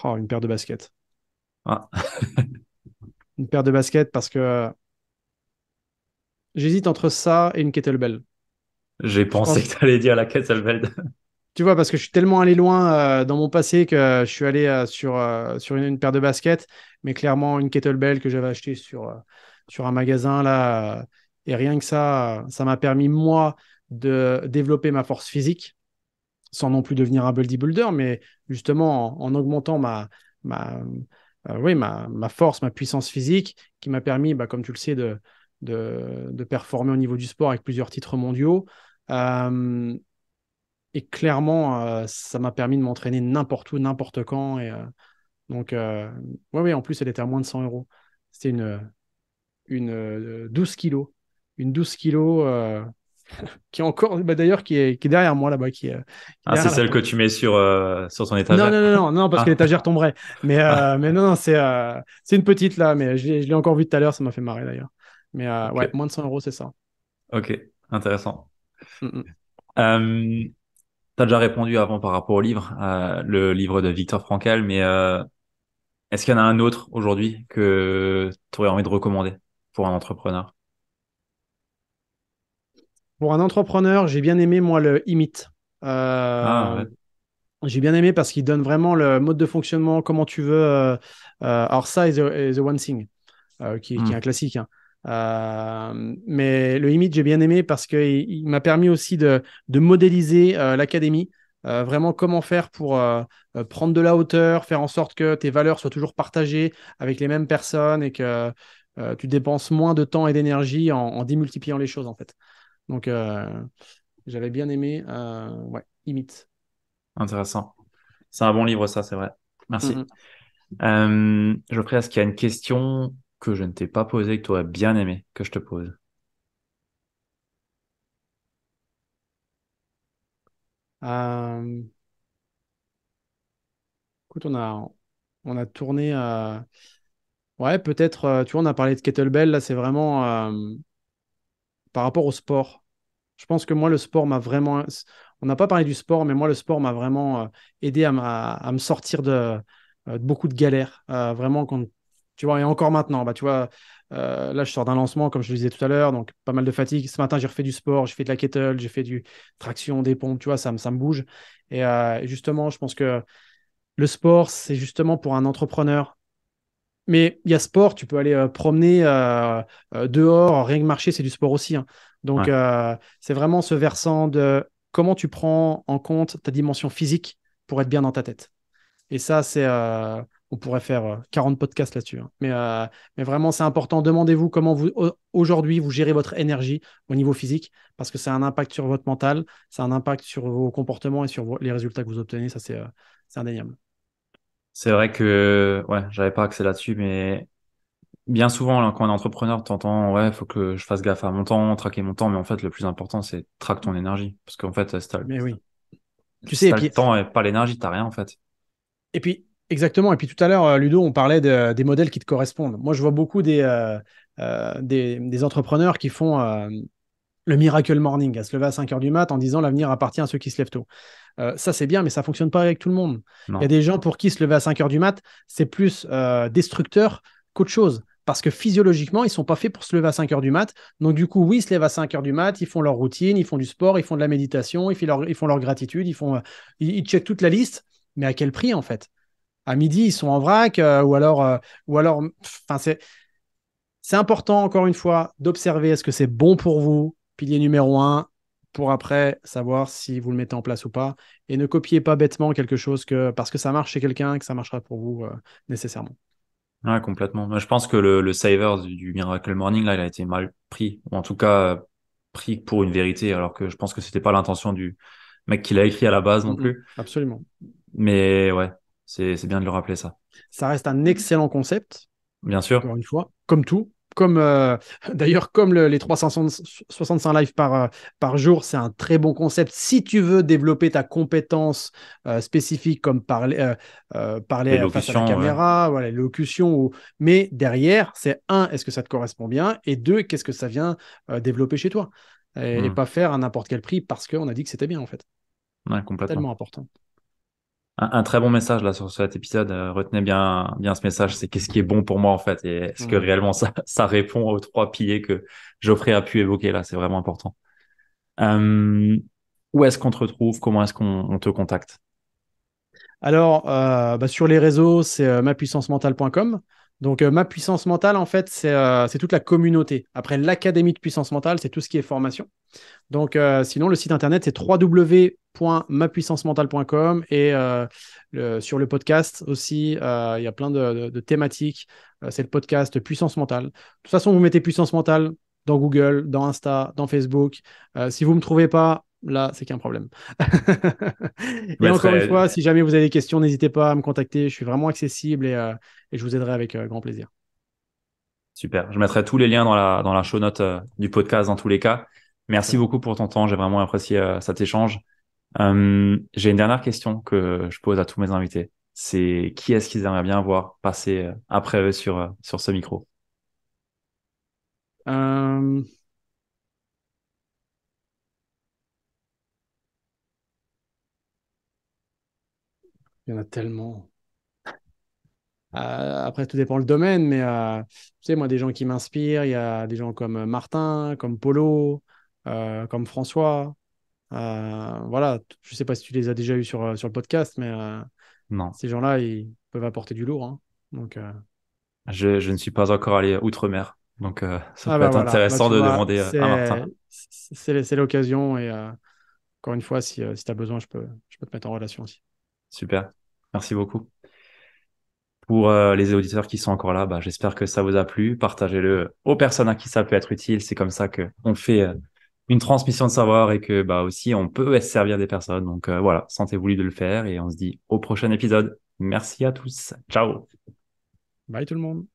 Oh, une paire de baskets. Ah, Une paire de baskets parce que j'hésite entre ça et une kettlebell. j'ai Je pensé pense, que tu allais dire la kettlebell. tu vois, parce que je suis tellement allé loin dans mon passé que je suis allé sur une paire de baskets, mais clairement une kettlebell que j'avais achetée sur un magasin là. Et rien que ça m'a permis, moi, de développer ma force physique, sans non plus devenir un bodybuilder, mais justement en augmentant ma, oui, ma force, ma puissance physique, qui m'a permis, bah, comme tu le sais, de performer au niveau du sport avec plusieurs titres mondiaux. Euh, et clairement, ça m'a permis de m'entraîner n'importe où, n'importe quand. Donc, ouais, ouais, en plus, elle était à moins de 100 euros. C'était une 12 kilos. Une 12 kilos qui est encore, bah, d'ailleurs, qui est derrière moi là-bas, qui est Ah, c'est derrière la celle que porte. tu mets sur ton Non, étagère. non, non, non, non, parce que Ah, l'étagère tomberait. ah, Mais non, non, c'est une petite là, mais je l'ai encore vue tout à l'heure, ça m'a fait marrer d'ailleurs. Mais ok, ouais, moins de 100 euros, c'est ça. ok, intéressant. Mm, mm. Euh, T'as déjà répondu avant par rapport au livre, le livre de Viktor Frankl, mais est-ce qu'il y en a un autre aujourd'hui que tu aurais envie de recommander pour un entrepreneur? Pour un entrepreneur, j'ai bien aimé, moi, le IMIT. Ah, Euh, ouais. j'ai bien aimé parce qu'il donne vraiment le mode de fonctionnement, comment tu veux. Alors, ça is the one thing, qui est un Hmm. classique, hein. Mais le IMIT, j'ai bien aimé parce qu'il m'a permis aussi de modéliser l'académie. Vraiment, comment faire pour prendre de la hauteur, faire en sorte que tes valeurs soient toujours partagées avec les mêmes personnes et que tu dépenses moins de temps et d'énergie en démultipliant les choses, en fait. Donc, j'avais bien aimé. Ouais, IMIT. Intéressant. C'est un bon livre, ça, c'est vrai. Merci. Mm, Geoffrey, est-ce qu'il y a une question que je ne t'ai pas posée, que tu aurais bien aimé que je te pose? mm. Écoute, on a tourné. Ouais, peut-être, tu vois, on a parlé de kettlebell, là, c'est vraiment par rapport au sport. Je pense que moi, le sport m'a vraiment. On n'a pas parlé du sport, mais moi, le sport m'a vraiment aidé à me sortir de beaucoup de galères. Vraiment, quand, tu vois, et encore maintenant, bah, tu vois, là, je sors d'un lancement, comme je le disais tout à l'heure, donc pas mal de fatigue. Ce matin, j'ai refait du sport, j'ai fait de la kettle, j'ai fait du traction, des pompes, tu vois, ça me bouge. Et justement, je pense que le sport, c'est justement pour un entrepreneur. Mais il y a sport, tu peux aller promener dehors, rien que marcher, c'est du sport aussi, hein. Donc, Ouais. c'est vraiment ce versant de comment tu prends en compte ta dimension physique pour être bien dans ta tête. Et ça, on pourrait faire 40 podcasts là-dessus, hein. Mais vraiment, c'est important. Demandez-vous comment aujourd'hui, vous gérez votre énergie au niveau physique, parce que ça a un impact sur votre mental, ça a un impact sur vos comportements et sur les résultats que vous obtenez. Ça, c'est indéniable. C'est vrai que, ouais, j'avais pas accès là-dessus, mais bien souvent, là, quand on est entrepreneur, t'entends, ouais, faut que je fasse gaffe à mon temps, traquer mon temps, mais en fait, le plus important, c'est traque ton énergie. Parce qu'en fait, Mais oui. Tu sais, si et t'as le puis temps et pas l'énergie, t'as rien, en fait. Exactement. Et puis tout à l'heure, Ludo, on parlait des modèles qui te correspondent. Moi, je vois beaucoup des entrepreneurs qui font le miracle morning, à se lever à 5 heures du mat en disant l'avenir appartient à ceux qui se lèvent tôt. Ça, c'est bien, mais ça ne fonctionne pas avec tout le monde. Il y a Non. des gens pour qui se lever à 5 heures du mat, c'est plus destructeur qu'autre chose. Parce que physiologiquement, ils ne sont pas faits pour se lever à 5 heures du mat. Donc, du coup, oui, ils se lèvent à 5 heures du mat, ils font leur routine, ils font du sport, ils font de la méditation, ils font leur gratitude, ils checkent toute la liste. Mais à quel prix, en fait? À midi, ils sont en vrac, enfin, c'est important, encore une fois, d'observer est-ce que c'est bon pour vous, pilier numéro un, pour après savoir si vous le mettez en place ou pas. Et ne copiez pas bêtement quelque chose parce que ça marche chez quelqu'un, que ça marchera pour vous nécessairement. Ouais, complètement. Mais je pense que le saver du Miracle Morning, là, il a été mal pris. Ou en tout cas, pris pour une vérité, alors que je pense que c'était pas l'intention du mec qui l'a écrit à la base non plus. Absolument. Mais ouais, c'est bien de le rappeler, ça. Ça reste un excellent concept. Bien sûr. Encore une fois, comme tout. Comme d'ailleurs, comme les 365 lives par jour, c'est un très bon concept. Si tu veux développer ta compétence spécifique, comme parler face à la L'élocution, ouais. caméra, voilà, l'élocution, mais derrière, c'est un, est-ce que ça te correspond bien? Et deux, qu'est-ce que ça vient développer chez toi? Et Hmm. pas faire à n'importe quel prix parce qu'on a dit que c'était bien, en fait. Ouais, complètement. Tellement important. Un très bon message là sur cet épisode. Retenez bien ce message. C'est qu'est-ce qui est bon pour moi en fait et est-ce que Mm. réellement ça répond aux trois piliers que Geoffrey a pu évoquer là. C'est vraiment important. Euh, Où est-ce qu'on te retrouve? Comment est-ce qu'on te contacte? Alors, bah, sur les réseaux, c'est mapuissancementale.com. Donc, ma puissance mentale, en fait, c'est toute la communauté. Après, l'académie de puissance mentale, c'est tout ce qui est formation. Donc, sinon, le site internet, c'est www.mapuissancementale.com. Et sur le podcast aussi, il y a plein de thématiques. C'est le podcast Puissance mentale. De toute façon, vous mettez puissance mentale dans Google, dans Insta, dans Facebook. Si vous ne me trouvez pas, là, c'est qu'un problème. Je Et encore une mettrai, fois, si jamais vous avez des questions, n'hésitez pas à me contacter. Je suis vraiment accessible et je vous aiderai avec grand plaisir. super. Je mettrai tous les liens dans la show note du podcast dans tous les cas. Merci Excellent. beaucoup pour ton temps. J'ai vraiment apprécié cet échange. J'ai une dernière question que je pose à tous mes invités. C'est qui est-ce qu'ils aimeraient bien voir passer après eux sur ce micro? Euh, il y en a tellement. Après, tout dépend le domaine, mais tu sais, moi, des gens qui m'inspirent, il y a des gens comme Martin, comme Polo, comme François. Voilà, je sais pas si tu les as déjà eus sur le podcast, mais Non. ces gens-là, ils peuvent apporter du lourd, hein. Donc, Je ne suis pas encore allé outre-mer, donc ça ah peut bah être voilà, bah intéressant tu de vois, demander à Martin. c'est l'occasion. Et encore une fois, si tu as besoin, je peux te mettre en relation aussi. Super, merci beaucoup. Pour les auditeurs qui sont encore là, bah, j'espère que ça vous a plu. Partagez-le aux personnes à qui ça peut être utile. C'est comme ça que on fait une transmission de savoir et que bah aussi on peut se servir des personnes. Donc voilà, sentez-vous libre de le faire et on se dit au prochain épisode. Merci à tous. Ciao. Bye tout le monde.